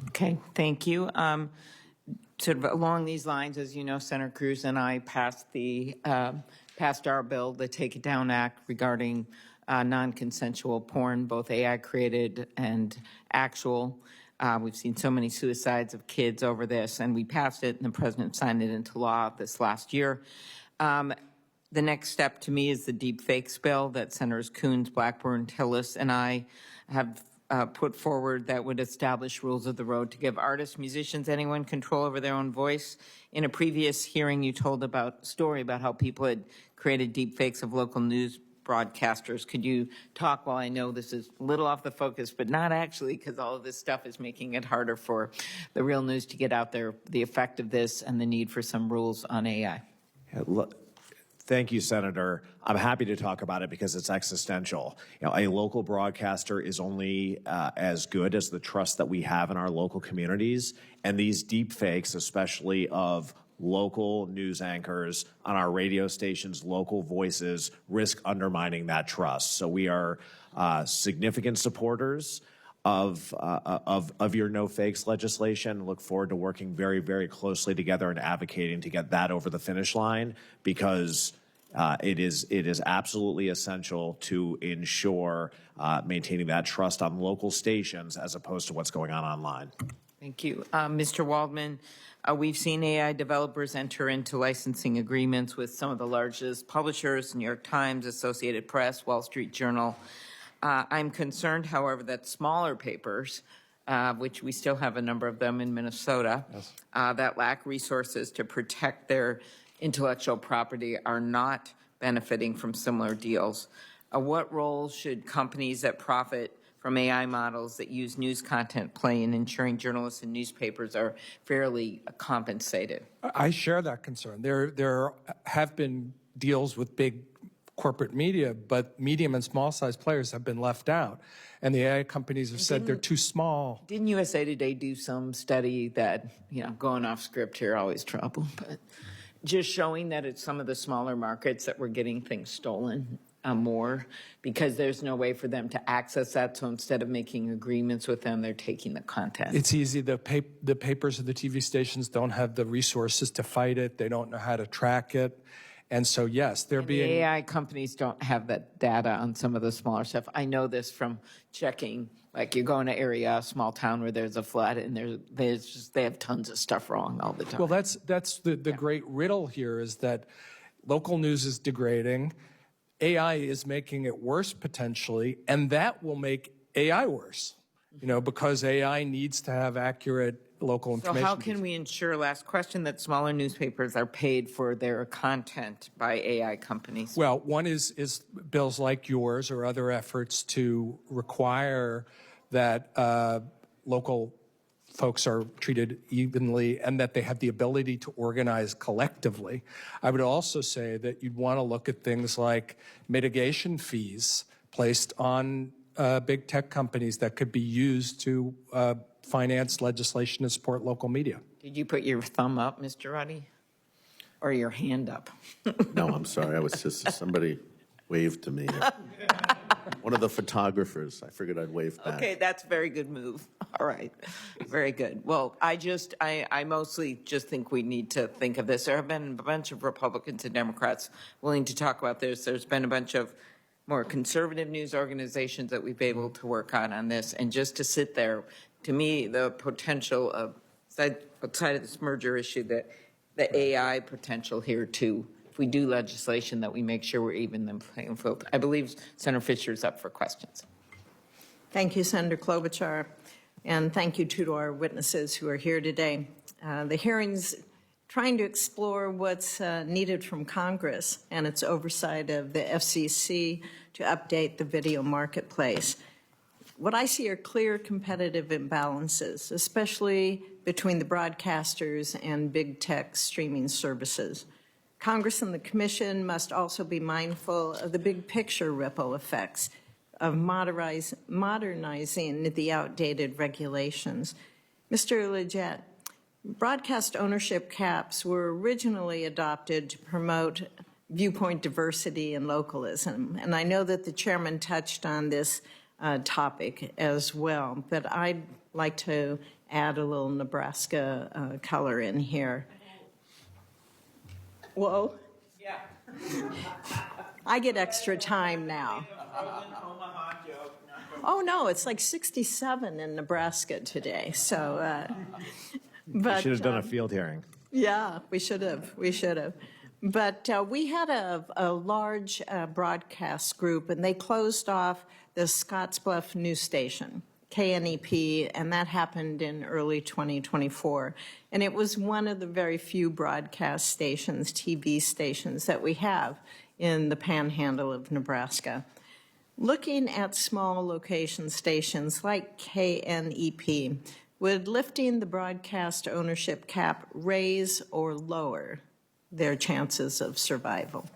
Okay, thank you. Sort of along these lines, as you know, Senator Cruz and I passed our bill, the Take It Down Act, regarding non-consensual porn, both AI created and actual. We've seen so many suicides of kids over this, and we passed it, and the president signed it into law this last year. The next step to me is the deep fakes bill that Senators Coons, Blackburn, Tillis, and I have put forward that would establish rules of the road to give artists, musicians, anyone control over their own voice. In a previous hearing, you told a story about how people had created deep fakes of local news broadcasters. Could you talk, while I know this is a little off the focus, but not actually, because all of this stuff is making it harder for the real news to get out there, the effect of this and the need for some rules on AI? Thank you, Senator. I'm happy to talk about it because it's existential. A local broadcaster is only as good as the trust that we have in our local communities, and these deep fakes, especially of local news anchors on our radio stations, local voices, risk undermining that trust. So we are significant supporters of your no fakes legislation. Look forward to working very, very closely together and advocating to get that over the finish line, because it is absolutely essential to ensure maintaining that trust on local stations as opposed to what's going on online. Thank you. Mr. Waldman, we've seen AI developers enter into licensing agreements with some of the largest publishers, New York Times, Associated Press, Wall Street Journal. I'm concerned, however, that smaller papers, which we still have a number of them in Minnesota, yes, that lack resources to protect their intellectual property, are not benefiting from similar deals. What role should companies that profit from AI models that use news content play in ensuring journalists and newspapers are fairly compensated? I share that concern. There have been deals with big corporate media, but medium and small size players have been left out. And the AI companies have said they're too small. Didn't USA Today do some study that, going off script here, always trouble, but just showing that it's some of the smaller markets that were getting things stolen more, because there's no way for them to access that. So instead of making agreements with them, they're taking the content. It's easy. The papers or the TV stations don't have the resources to fight it. They don't know how to track it. And so, yes, they're being... The AI companies don't have that data on some of the smaller stuff. I know this from checking, like you go in an area, a small town where there's a flood, and they have tons of stuff wrong all the time. Well, that's the great riddle here, is that local news is degrading, AI is making it worse potentially, and that will make AI worse, because AI needs to have accurate local information. So how can we ensure, last question, that smaller newspapers are paid for their content by AI companies? Well, one is bills like yours or other efforts to require that local folks are treated evenly and that they have the ability to organize collectively. I would also say that you'd want to look at things like mitigation fees placed on big tech companies that could be used to finance legislation to support local media. Did you put your thumb up, Mr. Ruddy? Or your hand up? No, I'm sorry. I was just, somebody waved to me. One of the photographers. I figured I'd wave back. Okay, that's a very good move. All right, very good. Well, I mostly just think we need to think of this. There have been a bunch of Republicans and Democrats willing to talk about this. There's been a bunch of more conservative news organizations that we've been able to work on this. And just to sit there, to me, the potential of, outside of this merger issue, that the AI potential here too, if we do legislation, that we make sure we're even the playing field. I believe Senator Fisher is up for questions. Thank you, Senator Klobuchar, and thank you to our witnesses who are here today. The hearing's trying to explore what's needed from Congress and its oversight of the FCC to update the video marketplace. What I see are clear competitive imbalances, especially between the broadcasters and big tech streaming services. Congress and the Commission must also be mindful of the big picture ripple effects of modernizing the outdated regulations. Mr. LeGeyt, broadcast ownership caps were originally adopted to promote viewpoint diversity and localism. And I know that the chairman touched on this topic as well, but I'd like to add a little Nebraska color in here. Whoa. Yeah. I get extra time now. Oh, no, it's like 67 in Nebraska today, so. But, We should have done a field hearing. Yeah, we should have. We should have. But we had a large broadcast group, and they closed off the Scottsbluff news station, KNEP, and that happened in early 2024. And it was one of the very few broadcast stations, TV stations, that we have in the panhandle of Nebraska. Looking at small location stations like KNEP, would lifting the broadcast ownership cap raise or lower their chances of survival?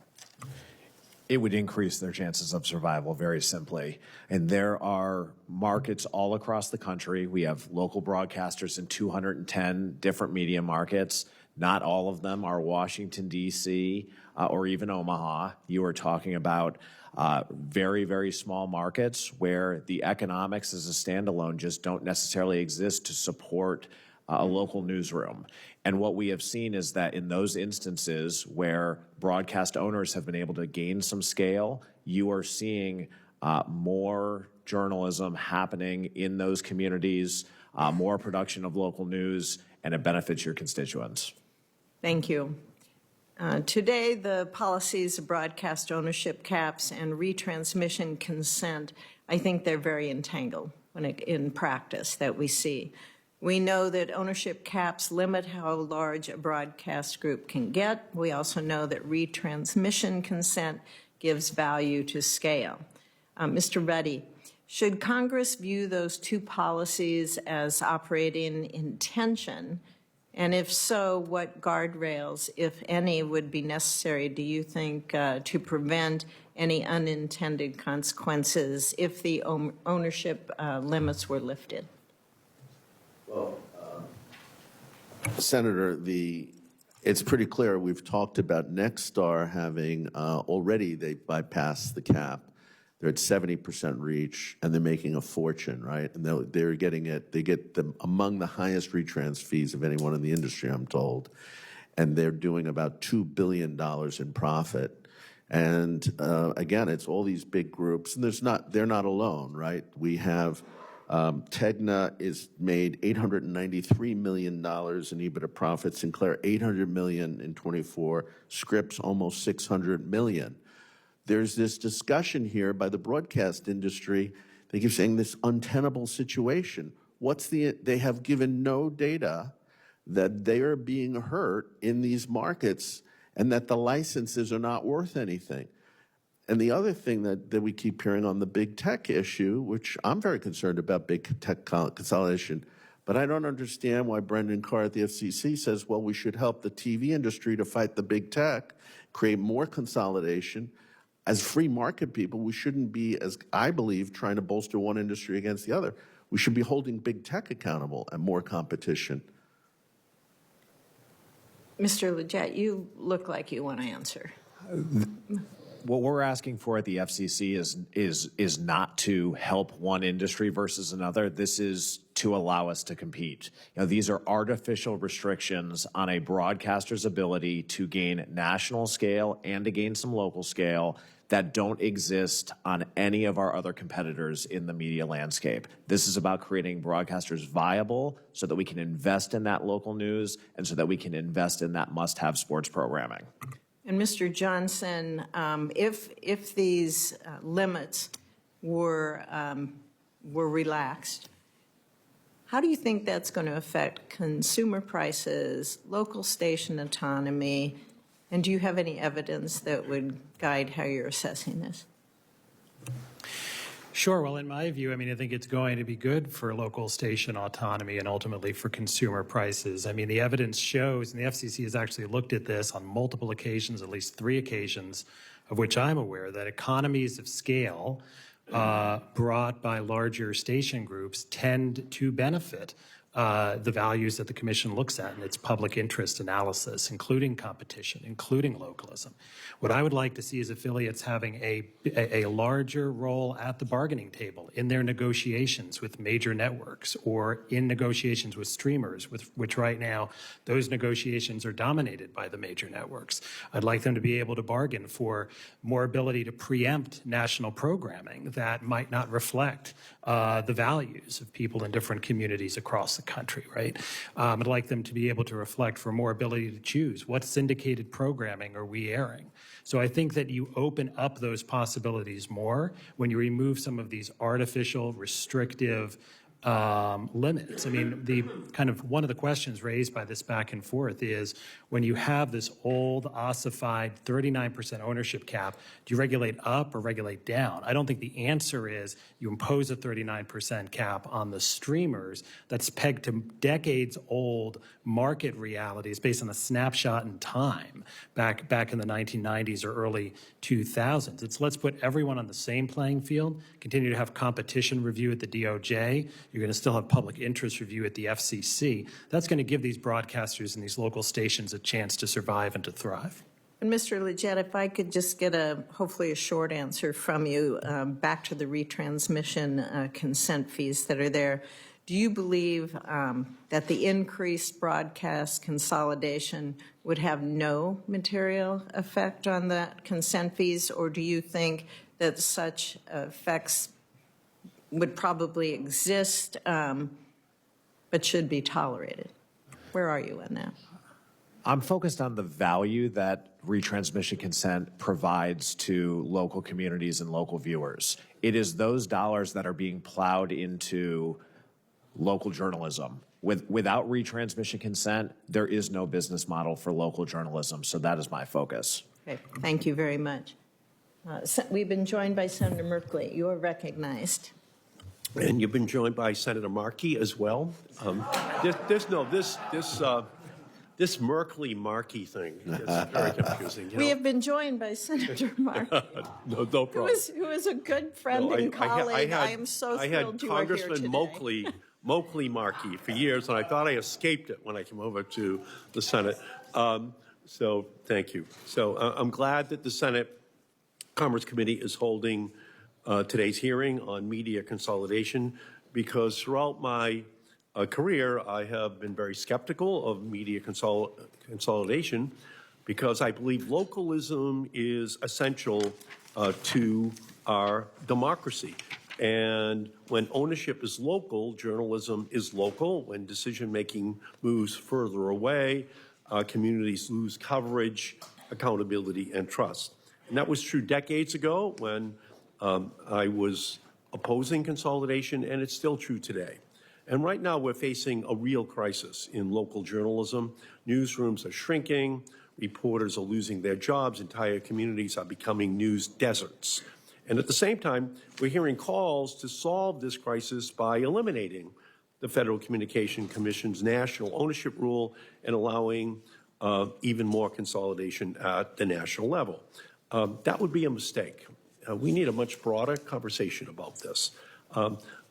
It would increase their chances of survival, very simply. And there are markets all across the country. We have local broadcasters in 210 different media markets. Not all of them are Washington, D.C., or even Omaha. You are talking about very, very small markets where the economics as a standalone just don't necessarily exist to support a local newsroom. And what we have seen is that in those instances where broadcast owners have been able to gain some scale, you are seeing more journalism happening in those communities, more production of local news, and it benefits your constituents. Thank you. Today, the policies of broadcast ownership caps and retransmission consent, I think they're very entangled in practice that we see. We know that ownership caps limit how large a broadcast group can get. We also know that retransmission consent gives value to scale. Mr. Ruddy, should Congress view those two policies as operating in tension? And if so, what guardrails, if any, would be necessary, do you think, to prevent any unintended consequences if the ownership limits were lifted? Well, Senator, it's pretty clear. We've talked about Nexstar having already, they bypassed the cap. They're at 70% reach, and they're making a fortune, right? And they're getting it. They get them among the highest retrans fees of anyone in the industry, I'm told. And they're doing about $2 billion in profit. And again, it's all these big groups, and they're not alone, right? We have Tegna is made $893 million in EBITDA profit. Sinclair $800 million in 24. Scripps almost $600 million. There's this discussion here by the broadcast industry. They keep saying this untenable situation. They have given no data that they are being hurt in these markets and that the licenses are not worth anything. And the other thing that we keep hearing on the big tech issue, which I'm very concerned about big tech consolidation, but I don't understand why Brendan Carr at the FCC says, well, we should help the TV industry to fight the big tech, create more consolidation. As free market people, we shouldn't be, as I believe, trying to bolster one industry against the other. We should be holding big tech accountable and more competition. Mr. LeGeyt, you look like you want to answer. What we're asking for at the FCC is not to help one industry versus another. This is to allow us to compete. These are artificial restrictions on a broadcaster's ability to gain national scale and to gain some local scale that don't exist on any of our other competitors in the media landscape. This is about creating broadcasters viable so that we can invest in that local news and so that we can invest in that must-have sports programming. And Mr. Johnson, if these limits were relaxed, how do you think that's going to affect consumer prices, local station autonomy, and do you have any evidence that would guide how you're assessing this? Sure. Well, in my view, I think it's going to be good for local station autonomy and ultimately for consumer prices. The evidence shows, and the FCC has actually looked at this on multiple occasions, at least 3 occasions of which I'm aware, that economies of scale brought by larger station groups tend to benefit the values that the commission looks at in its public interest analysis, including competition, including localism. What I would like to see is affiliates having a larger role at the bargaining table in their negotiations with major networks or in negotiations with streamers, which right now those negotiations are dominated by the major networks. I'd like them to be able to bargain for more ability to preempt national programming that might not reflect the values of people in different communities across the country, right? I'd like them to be able to reflect for more ability to choose what syndicated programming are we airing. So I think that you open up those possibilities more when you remove some of these artificial, restrictive limits. I mean, one of the questions raised by this back and forth is when you have this old ossified 39% ownership cap, do you regulate up or regulate down? I don't think the answer is you impose a 39% cap on the streamers that's pegged to decades old market realities based on a snapshot in time back in the 1990s or early 2000s. It's let's put everyone on the same playing field, continue to have competition review at the DOJ. You're going to still have public interest review at the FCC. That's going to give these broadcasters and these local stations a chance to survive and to thrive. And Mr. LeGeyt, if I could just get hopefully a short answer from you back to the retransmission consent fees that are there. Do you believe that the increased broadcast consolidation would have no material effect on the consent fees, or do you think that such effects would probably exist but should be tolerated? Where are you in that? I'm focused on the value that retransmission consent provides to local communities and local viewers. It is those dollars that are being plowed into local journalism. Without retransmission consent, there is no business model for local journalism, so that is my focus. Okay, thank you very much. We've been joined by Senator Merkley. You are recognized. And you've been joined by Senator Markey as well. This Merkley-Markey thing is very confusing. We have been joined by Senator Markey. No problem. Who is a good friend and colleague. I am so thrilled you are here today. I had Congressman Moakley-Markey for years, and I thought I escaped it when I came over to the Senate. So thank you. So I'm glad that the Senate Commerce Committee is holding today's hearing on media consolidation, because throughout my career, I have been very skeptical of media consolidation because I believe localism is essential to our democracy. And when ownership is local, journalism is local. When decision-making moves further away, communities lose coverage, accountability, and trust. And that was true decades ago when I was opposing consolidation, and it's still true today. And right now we're facing a real crisis in local journalism. Newsrooms are shrinking, reporters are losing their jobs, entire communities are becoming news deserts. And at the same time, we're hearing calls to solve this crisis by eliminating the Federal Communications Commission's national ownership rule and allowing even more consolidation at the national level. That would be a mistake. We need a much broader conversation about this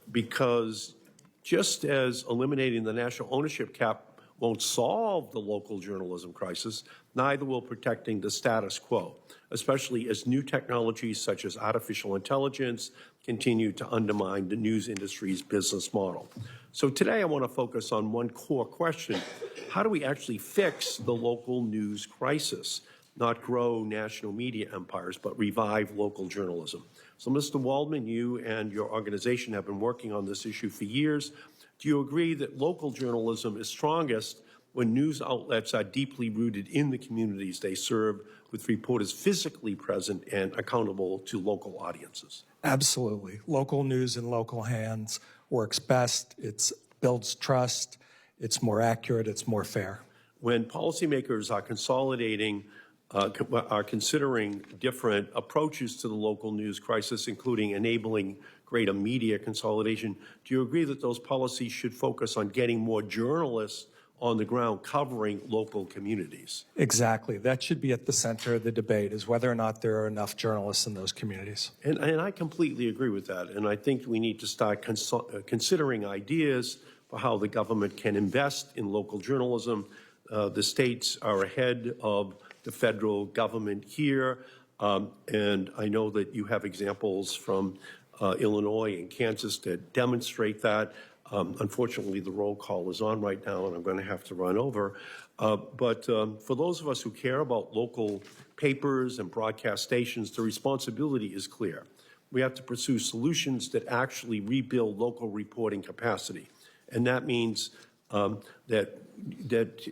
because just as eliminating the national ownership cap won't solve the local journalism crisis, neither will protecting the status quo, especially as new technologies such as artificial intelligence continue to undermine the news industry's business model. So today I want to focus on one core question. How do we actually fix the local news crisis? Not grow national media empires, but revive local journalism. So, Mr. Waldman, you and your organization have been working on this issue for years. Do you agree that local journalism is strongest when news outlets are deeply rooted in the communities they serve, with reporters physically present and accountable to local audiences? Absolutely. Local news in local hands works best. It builds trust. It's more accurate. It's more fair. When policymakers are consolidating are considering different approaches to the local news crisis, including enabling greater media consolidation, do you agree that those policies should focus on getting more journalists on the ground covering local communities? Exactly. That should be at the center of the debate, is whether or not there are enough journalists in those communities. And I completely agree with that. And I think we need to start considering ideas for how the government can invest in local journalism. The states are ahead of the federal government here, and I know that you have examples from Illinois and Kansas that demonstrate that. Unfortunately, the roll call is on right now, and I'm going to have to run over. But for those of us who care about local papers and broadcast stations, the responsibility is clear. We have to pursue solutions that actually rebuild local reporting capacity. And that means that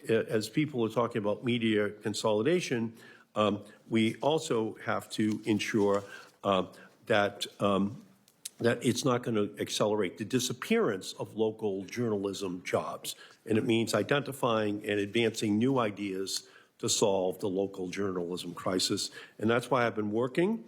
as people are talking about media consolidation, we also have to ensure that it's not going to accelerate the disappearance of local journalism jobs. And it means identifying and advancing new ideas to solve the local journalism crisis. And that's why I've been working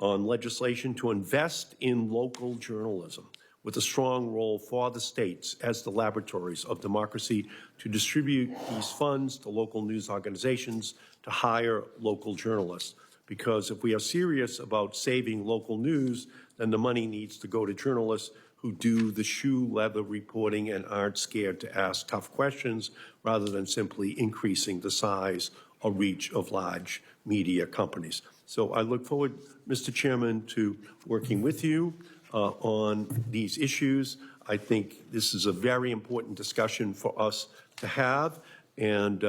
on legislation to invest in local journalism with a strong role for the states as the laboratories of democracy to distribute these funds to local news organizations to hire local journalists. Because if we are serious about saving local news, then the money needs to go to journalists who do the shoe leather reporting and aren't scared to ask tough questions rather than simply increasing the size or reach of large media companies. So I look forward, Mr. Chairman, to working with you on these issues. I think this is a very important discussion for us to have. And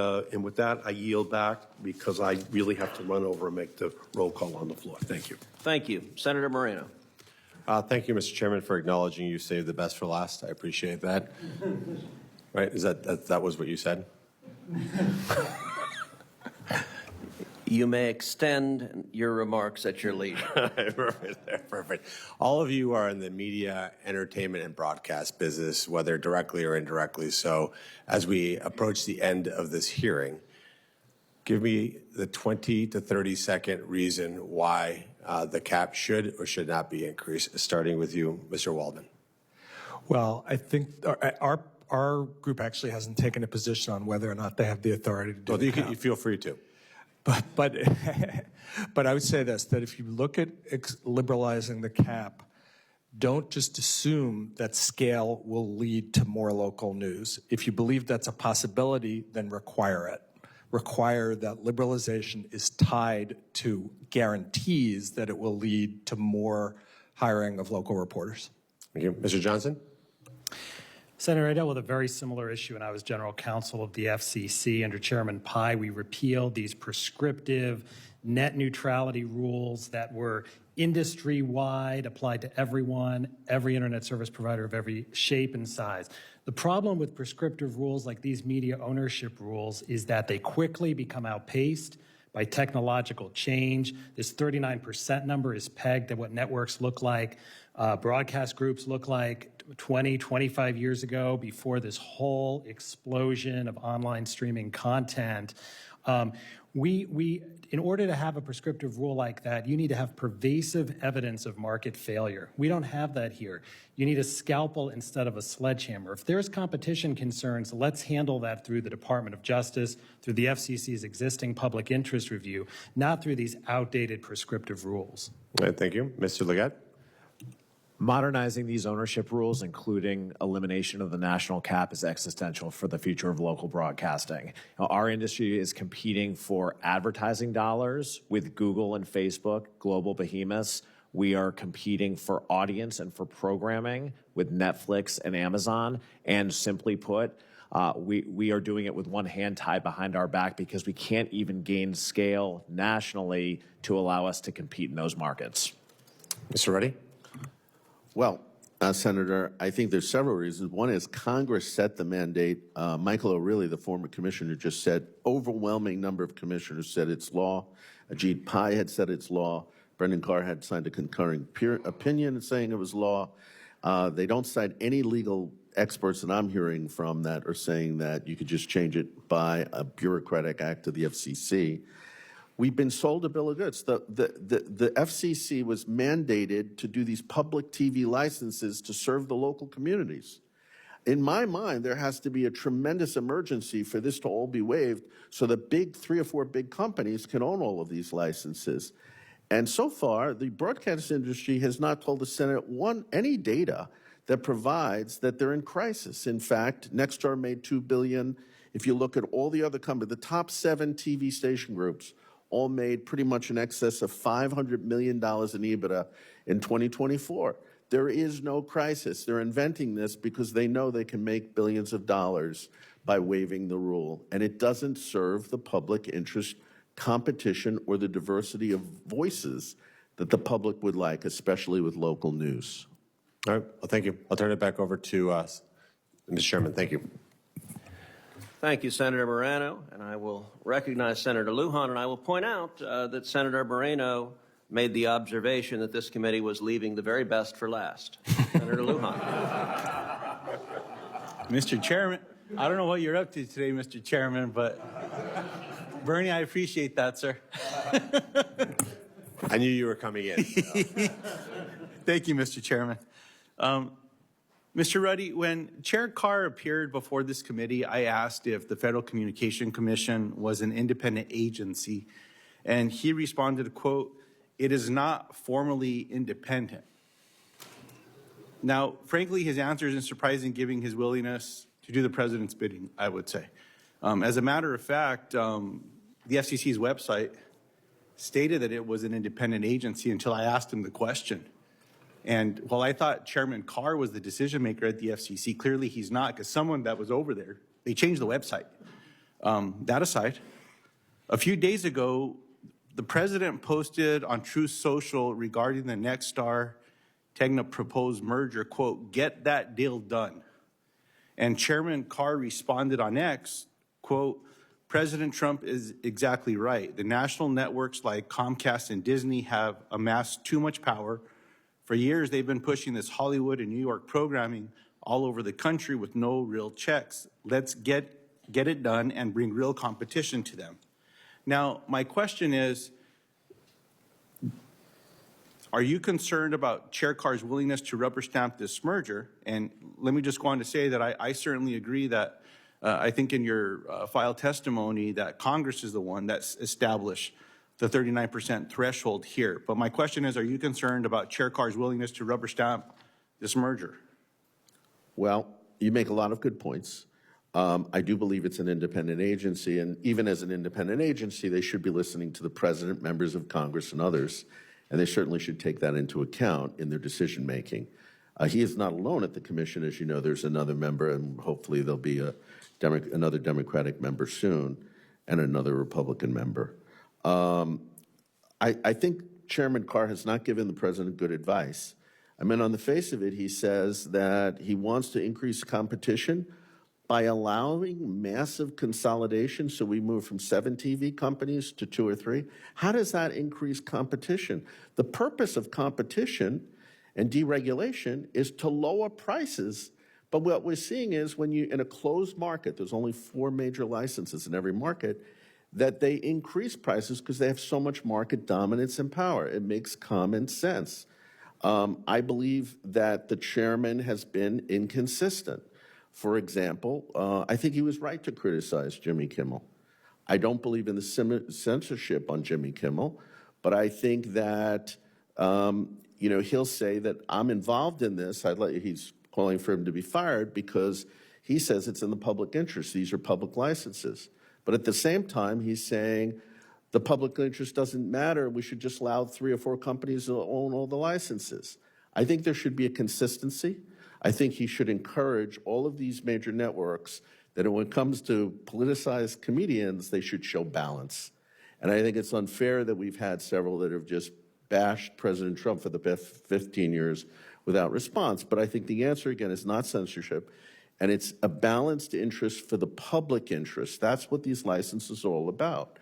with that, I yield back because I really have to run over and make the roll call on the floor. Thank you. Thank you. Senator Moreno. Thank you, Mr. Chairman, for acknowledging you saved the best for last. I appreciate that. Right? Is that was what you said? You may extend your remarks at your leisure. Perfect. All of you are in the media, entertainment, and broadcast business, whether directly or indirectly. So as we approach the end of this hearing, give me the 20 to 30-second reason why the cap should or should not be increased, starting with you, Mr. Waldman. Well, I think our group actually hasn't taken a position on whether or not they have the authority to do it. You feel free to. But I would say this, that if you look at liberalizing the cap, don't just assume that scale will lead to more local news. If you believe that's a possibility, then require it. Require that liberalization is tied to guarantees that it will lead to more hiring of local reporters. Thank you. Mr. Johnson? Senator, I dealt with a very similar issue when I was general counsel of the FCC. Under Chairman Pai, we repealed these prescriptive net neutrality rules that were industry-wide, applied to everyone, every internet service provider of every shape and size. The problem with prescriptive rules like these media ownership rules is that they quickly become outpaced by technological change. This 39% number is pegged at what networks look like, broadcast groups look like 20, 25 years ago, before this whole explosion of online streaming content. In order to have a prescriptive rule like that, you need to have pervasive evidence of market failure. We don't have that here. You need a scalpel instead of a sledgehammer. If there's competition concerns, let's handle that through the Department of Justice, through the FCC's existing public interest review, not through these outdated prescriptive rules. All right, thank you. Mr. LeGeyt? Modernizing these ownership rules, including elimination of the national cap, is existential for the future of local broadcasting. Now, our industry is competing for advertising dollars with Google and Facebook, global behemoths. We are competing for audience and for programming with Netflix and Amazon. And simply put, we are doing it with one hand tied behind our back because we can't even gain scale nationally to allow us to compete in those markets. Mr. Ruddy? Well, Senator, I think there's several reasons. One is Congress set the mandate. Michael O'Reilly, the former commissioner, just said overwhelming number of commissioners said it's law. Ajit Pai had said it's law. Brendan Carr had signed a concurring opinion saying it was law. They don't cite any legal experts that I'm hearing from that are saying that you could just change it by a bureaucratic act of the FCC. We've been sold a bill of goods. The FCC was mandated to do these public TV licenses to serve the local communities. In my mind, there has to be a tremendous emergency for this to all be waived so the big 3 or 4 big companies can own all of these licenses. And so far, the broadcast industry has not told the Senate any data that provides that they're in crisis. In fact, Nexstar made $2 billion. If you look at all the other companies, the top 7 TV station groups all made pretty much in excess of $500 million in EBITDA in 2024. There is no crisis. They're inventing this because they know they can make billions of dollars by waiving the rule. And it doesn't serve the public interest, competition, or the diversity of voices that the public would like, especially with local news. All right, well, thank you. I'll turn it back over to Mr. Chairman. Thank you. Thank you, Senator Moreno. And I will recognize Senator Lujan, and I will point out that Senator Moreno made the observation that this committee was leaving the very best for last. Senator Lujan. Mr. Chairman, I don't know what you're up to today, Mr. Chairman, but Bernie, I appreciate that, sir. I knew you were coming in. So. Thank you, Mr. Chairman. Mr. Ruddy, when Chair Carr appeared before this committee, I asked if the Federal Communication Commission was an independent agency, and he responded, quote, "It is not formally independent." Now, frankly, his answer isn't surprising given his willingness to do the president's bidding, I would say. As a matter of fact, the FCC's website stated that it was an independent agency until I asked him the question. And while I thought Chairman Carr was the decision maker at the FCC, clearly he's not, because someone that was over there, they changed the website. That aside, a few days ago, the president posted on Truth Social regarding the Nexstar Tegna proposed merger, quote, "Get that deal done." And Chairman Carr responded on X, quote, "President Trump is exactly right. The national networks like Comcast and Disney have amassed too much power. For years, they've been pushing this Hollywood and New York programming all over the country with no real checks. Let's get it done and bring real competition to them." Now, my question is, are you concerned about Chair Carr's willingness to rubber stamp this merger? And let me just go on to say that I certainly agree that I think in your file testimony that Congress is the one that's established the 39% threshold here. But my question is, are you concerned about Chair Carr's willingness to rubber stamp this merger? Well, you make a lot of good points. I do believe it's an independent agency, and even as an independent agency, they should be listening to the president, members of Congress, and others, and they certainly should take that into account in their decision-making. He is not alone at the commission. As you know, there's another member, and hopefully there'll be another Democratic member soon and another Republican member. I think Chairman Carr has not given the president good advice. I mean, on the face of it, he says that he wants to increase competition by allowing massive consolidation, so we move from 7 TV companies to 2 or 3. How does that increase competition? The purpose of competition and deregulation is to lower prices. But what we're seeing is when you, in a closed market, there's only 4 major licenses in every market, that they increase prices because they have so much market dominance and power. It makes common sense. I believe that the chairman has been inconsistent. For example, I think he was right to criticize Jimmy Kimmel. I don't believe in the censorship on Jimmy Kimmel, but I think that, he'll say that I'm involved in this. He's calling for him to be fired because he says it's in the public interest. These are public licenses. But at the same time, he's saying the public interest doesn't matter. We should just allow 3 or 4 companies to own all the licenses. I think there should be a consistency. I think he should encourage all of these major networks that when it comes to politicized comedians, they should show balance. And I think it's unfair that we've had several that have just bashed President Trump for the past 15 years without response. But I think the answer, again, is not censorship. And it's a balanced interest for the public interest. That's what these licenses are all about.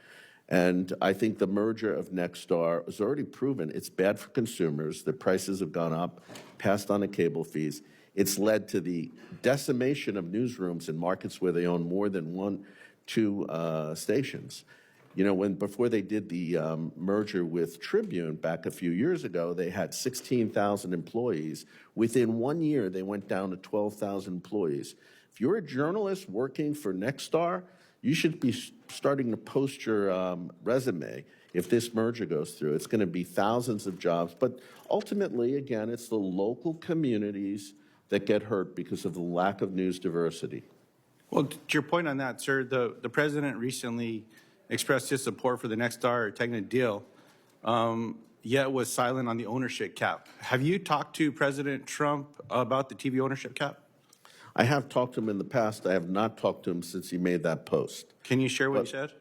And I think the merger of Nexstar has already proven it's bad for consumers. The prices have gone up, passed on the cable fees. It's led to the decimation of newsrooms in markets where they own more than 1, 2 stations. You know, before they did the merger with Tribune back a few years ago, they had 16,000 employees. Within 1 year, they went down to 12,000 employees. If you're a journalist working for Nexstar, you should be starting to post your resume if this merger goes through. It's going to be thousands of jobs. But ultimately, again, it's the local communities that get hurt because of the lack of news diversity. Well, to your point on that, sir, the president recently expressed his support for the Nexstar Tegna deal, yet was silent on the ownership cap. Have you talked to President Trump about the TV ownership cap? I have talked to him in the past. I have not talked to him since he made that post. Can you share what he said?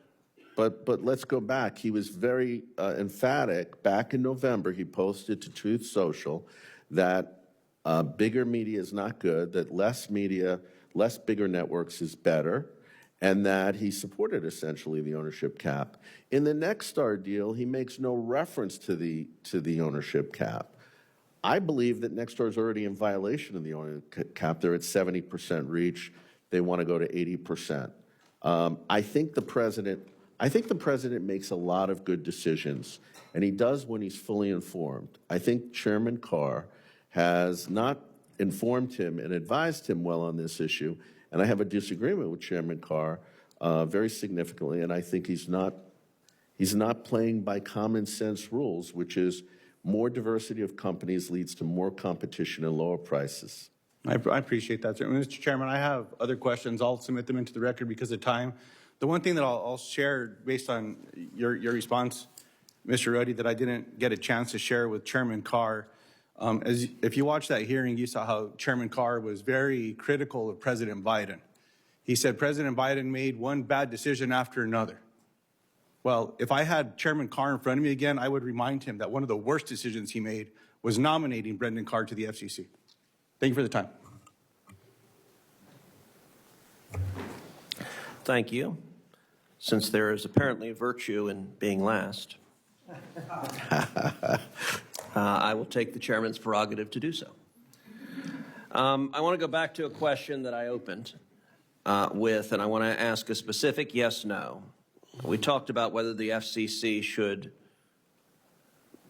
But let's go back. He was very emphatic. Back in November, he posted to Truth Social that bigger media is not good, that less media, less bigger networks is better, and that he supported essentially the ownership cap. In the Nexstar deal, he makes no reference to the ownership cap. I believe that Nexstar is already in violation of the ownership cap. They're at 70% reach. They want to go to 80%. I think the president makes a lot of good decisions, and he does when he's fully informed. I think Chairman Carr has not informed him and advised him well on this issue, and I have a disagreement with Chairman Carr very significantly, and I think he's not playing by common sense rules, which is more diversity of companies leads to more competition and lower prices. I appreciate that, sir. Mr. Chairman, I have other questions. I'll submit them into the record because of time. The one thing that I'll share based on your response, Mr. Ruddy, that I didn't get a chance to share with Chairman Carr, if you watched that hearing, you saw how Chairman Carr was very critical of President Biden. He said President Biden made one bad decision after another. Well, if I had Chairman Carr in front of me again, I would remind him that one of the worst decisions he made was nominating Brendan Carr to the FCC. Thank you for the time. Thank you. Since there is apparently virtue in being last, I will take the chairman's prerogative to do so. I want to go back to a question that I opened with, and I want to ask a specific yes/no. We talked about whether the FCC should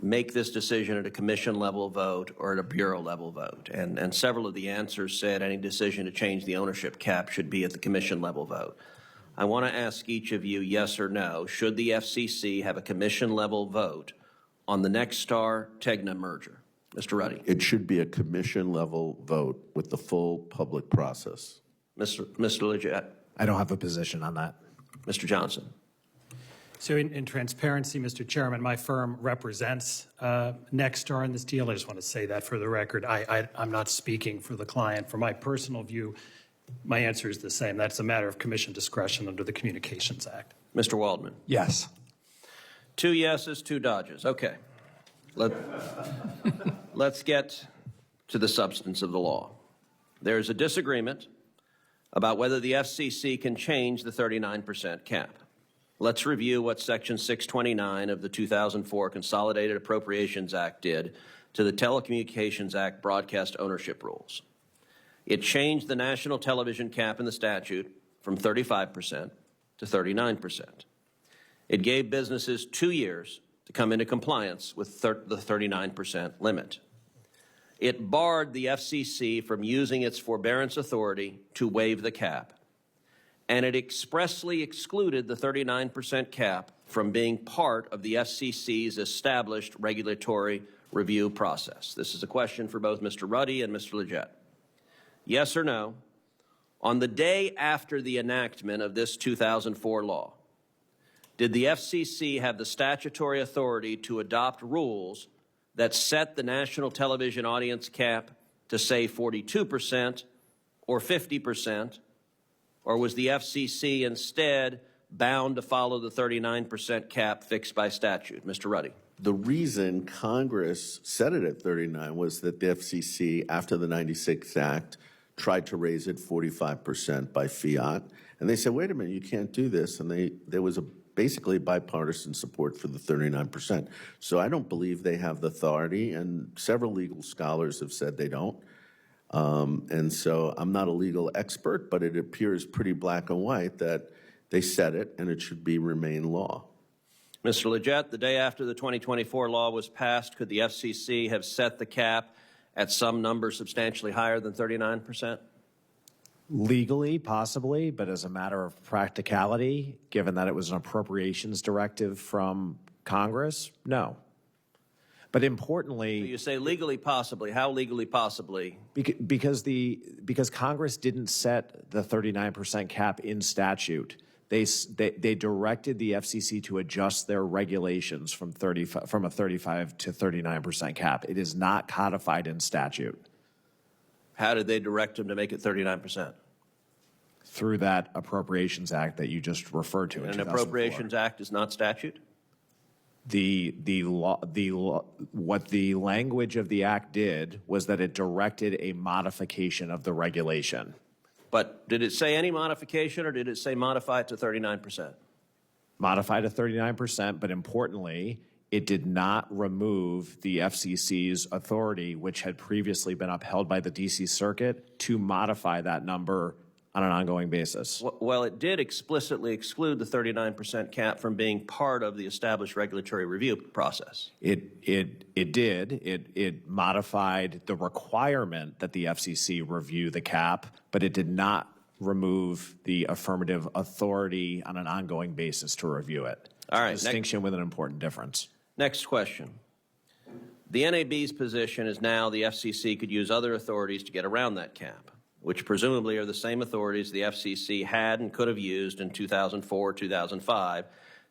make this decision at a commission-level vote or at a bureau-level vote, and several of the answers said any decision to change the ownership cap should be at the commission-level vote. I want to ask each of you yes or no. Should the FCC have a commission-level vote on the Nexstar Tegna merger? Mr. Ruddy. It should be a commission-level vote with the full public process. Mr. LeGeyt. I don't have a position on that. Mr. Johnson. So in transparency, Mr. Chairman, my firm represents Nexstar in this deal. I just want to say that for the record. I'm not speaking for the client. For my personal view, my answer is the same. That's a matter of commission discretion under the Communications Act. Mr. Waldman. Yes. 2 yeses, 2 dodges. Okay. Let's get to the substance of the law. There's a disagreement about whether the FCC can change the 39% cap. Let's review what Section 629 of the 2004 Consolidated Appropriations Act did to the Telecommunications Act broadcast ownership rules. It changed the national television cap in the statute from 35% to 39%. It gave businesses 2 years to come into compliance with the 39% limit. It barred the FCC from using its forbearance authority to waive the cap, and it expressly excluded the 39% cap from being part of the FCC's established regulatory review process. This is a question for both Mr. Ruddy and Mr. LeGeyt. Yes or no, on the day after the enactment of this 2004 law, did the FCC have the statutory authority to adopt rules that set the national television audience cap to, say, 42% or 50%, or was the FCC instead bound to follow the 39% cap fixed by statute? Mr. Ruddy. The reason Congress set it at 39 was that the FCC, after the 96 Act, tried to raise it 45% by fiat. And they said, wait a minute, you can't do this. And there was basically bipartisan support for the 39%. So I don't believe they have the authority, and several legal scholars have said they don't. And so I'm not a legal expert, but it appears pretty black and white that they set it and it should remain law. Mr. LeGeyt, the day after the 2024 law was passed, could the FCC have set the cap at some number substantially higher than 39%? Legally, possibly, but as a matter of practicality, given that it was an appropriations directive from Congress, no. But importantly, You say legally possibly. How legally possibly? because Congress didn't set the 39% cap in statute. They directed the FCC to adjust their regulations from a 35 to 39% cap. It is not codified in statute. How did they direct them to make it 39%? Through that Appropriations Act that you just referred to in 2004. An Appropriations Act is not statute? What the language of the act did was that it directed a modification of the regulation. But did it say any modification, or did it say modify it to 39%? Modify to 39%, but importantly, it did not remove the FCC's authority, which had previously been upheld by the DC Circuit, to modify that number on an ongoing basis. Well, it did explicitly exclude the 39% cap from being part of the established regulatory review process. It did. It modified the requirement that the FCC review the cap, but it did not remove the affirmative authority on an ongoing basis to review it. All right. Distinction with an important difference. Next question. The NAB's position is now the FCC could use other authorities to get around that cap, which presumably are the same authorities the FCC had and could have used in 2004, 2005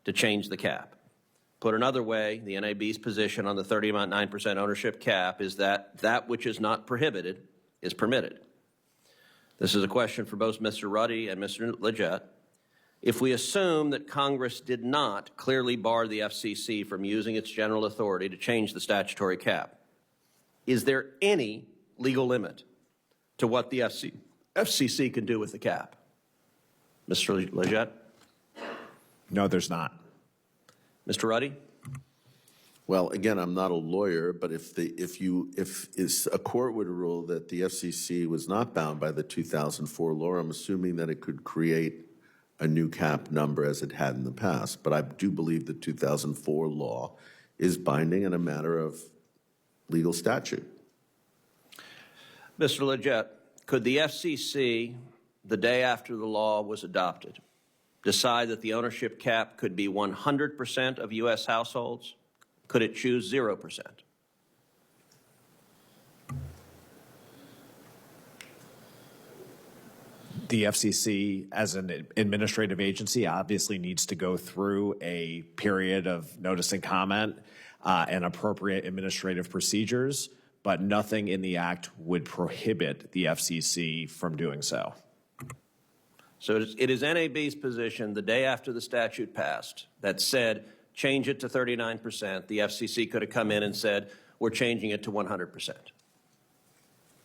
to change the cap. Put another way, the NAB's position on the 39% ownership cap is that that which is not prohibited is permitted. This is a question for both Mr. Ruddy and Mr. LeGeyt. If we assume that Congress did not clearly bar the FCC from using its general authority to change the statutory cap, is there any legal limit to what the FCC can do with the cap? Mr. LeGeyt? No, there's not. Mr. Ruddy? Well, again, I'm not a lawyer, but if a court would rule that the FCC was not bound by the 2004 law, I'm assuming that it could create a new cap number as it had in the past. But I do believe the 2004 law is binding in a matter of legal statute. Mr. LeGeyt, could the FCC, the day after the law was adopted, decide that the ownership cap could be 100% of U.S. households? Could it choose 0%? The FCC, as an administrative agency, obviously needs to go through a period of notice and comment and appropriate administrative procedures, but nothing in the act would prohibit the FCC from doing so. So it is NAB's position the day after the statute passed that said, change it to 39%. The FCC could have come in and said, we're changing it to 100%.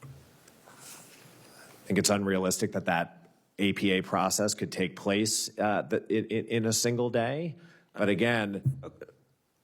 I think it's unrealistic that that APA process could take place in a single day. But again,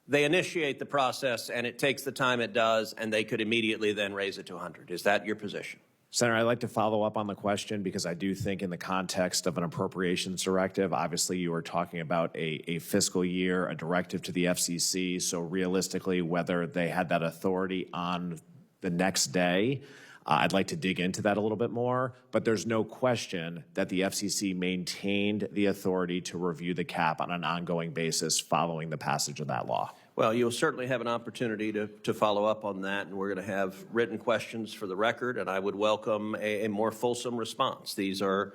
they initiate the process and it takes the time it does, and they could immediately then raise it to 100. Is that your position? Senator, I'd like to follow up on the question because I do think in the context of an appropriations directive, obviously you were talking about a fiscal year, a directive to the FCC. So realistically, whether they had that authority on the next day, I'd like to dig into that a little bit more, but there's no question that the FCC maintained the authority to review the cap on an ongoing basis following the passage of that law. Well, you'll certainly have an opportunity to follow up on that, and we're going to have written questions for the record, and I would welcome a more fulsome response. These are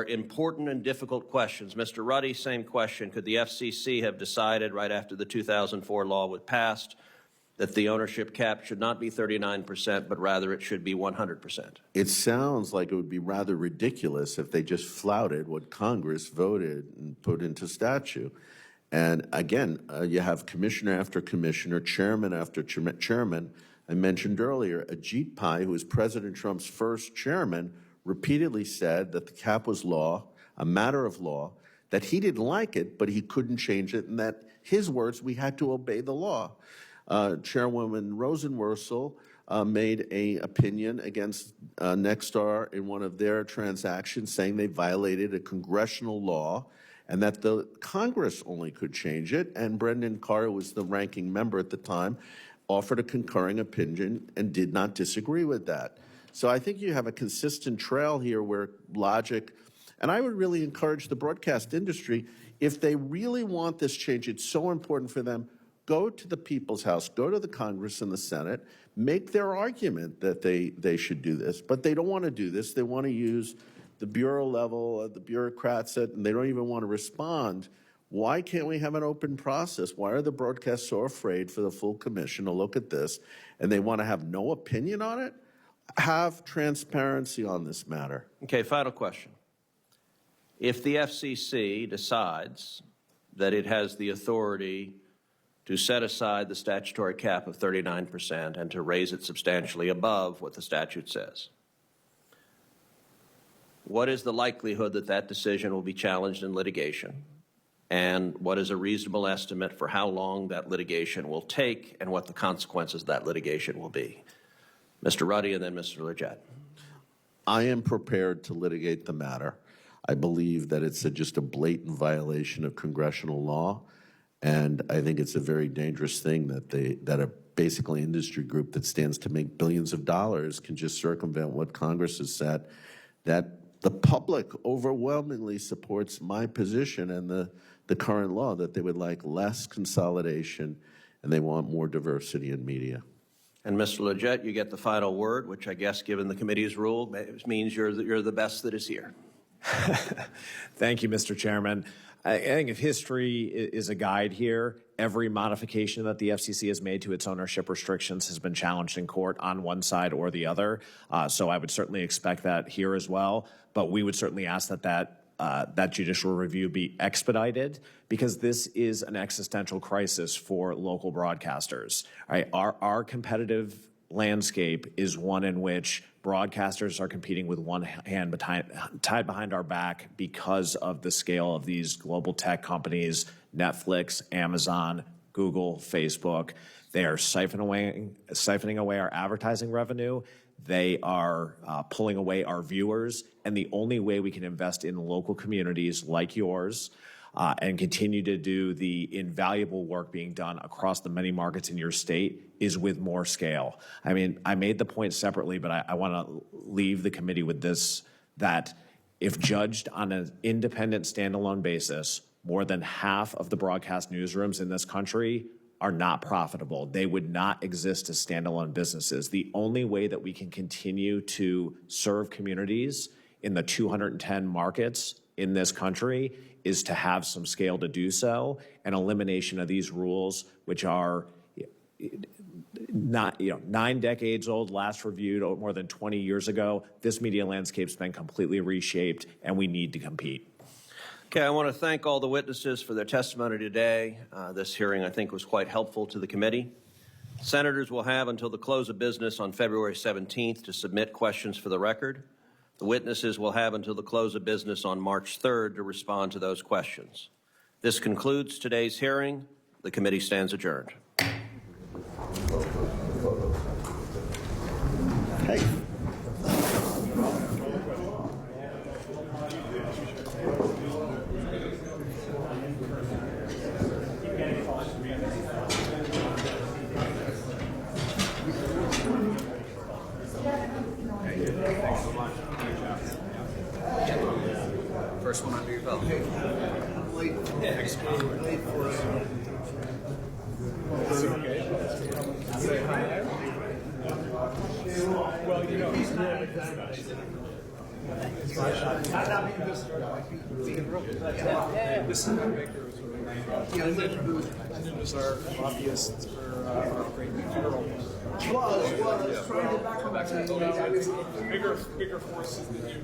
important and difficult questions. Mr. Ruddy, same question. Could the FCC have decided right after the 2004 law was passed that the ownership cap should not be 39%, but rather it should be 100%? It sounds like it would be rather ridiculous if they just flouted what Congress voted and put into statute. And again, you have commissioner after commissioner, chairman after chairman. I mentioned earlier, Ajit Pai, who was President Trump's first chairman, repeatedly said that the cap was law, a matter of law, that he didn't like it, but he couldn't change it, and that his words, we had to obey the law. Chairwoman Rosenworcel made an opinion against Nexstar in one of their transactions, saying they violated a congressional law and that the Congress only could change it. And Brendan Carr, who was the ranking member at the time, offered a concurring opinion and did not disagree with that. So I think you have a consistent trail here where logic, and I would really encourage the broadcast industry, if they really want this change, it's so important for them, go to the people's house, go to the Congress and the Senate, make their argument that they should do this. But they don't want to do this. They want to use the bureau level, the bureaucrats, and they don't even want to respond. Why can't we have an open process? Why are the broadcasts so afraid for the full commission to look at this and they want to have no opinion on it? Have transparency on this matter. Okay, final question. If the FCC decides that it has the authority to set aside the statutory cap of 39% and to raise it substantially above what the statute says, what is the likelihood that that decision will be challenged in litigation? And what is a reasonable estimate for how long that litigation will take and what the consequences of that litigation will be? Mr. Ruddy and then Mr. LeGeyt. I am prepared to litigate the matter. I believe that it's just a blatant violation of congressional law, and I think it's a very dangerous thing that a basically industry group that stands to make billions of dollars can just circumvent what Congress has said. That the public overwhelmingly supports my position and the current law, that they would like less consolidation and they want more diversity in media. And Mr. LeGeyt, you get the final word, which I guess, given the committee's rule, means you're the best that is here. Thank you, Mr. Chairman. I think if history is a guide here, every modification that the FCC has made to its ownership restrictions has been challenged in court on one side or the other. So I would certainly expect that here as well. But we would certainly ask that judicial review be expedited, because this is an existential crisis for local broadcasters. Right? Our competitive landscape is one in which broadcasters are competing with one hand tied behind our back because of the scale of these global tech companies, Netflix, Amazon, Google, Facebook. They are siphoning away our advertising revenue. They are pulling away our viewers. And the only way we can invest in local communities like yours and continue to do the invaluable work being done across the many markets in your state is with more scale. I mean, I made the point separately, but I want to leave the committee with this, that if judged on an independent standalone basis, more than half of the broadcast newsrooms in this country are not profitable. They would not exist as standalone businesses. The only way that we can continue to serve communities in the 210 markets in this country is to have some scale to do so, and elimination of these rules, which are not, 9 decades old, last reviewed more than 20 years ago. This media landscape's been completely reshaped, and we need to compete. Okay, I want to thank all the witnesses for their testimony today. This hearing, I think, was quite helpful to the committee. Senators will have until the close of business on February 17th to submit questions for the record. The witnesses will have until the close of business on March 3rd to respond to those questions. This concludes today's hearing. The committee stands adjourned. Hey. First one under your belt. Well, you know, he's really this is my baker. And was our lobbyist for our great new funeral. Was trying to back up. Bigger forces than you.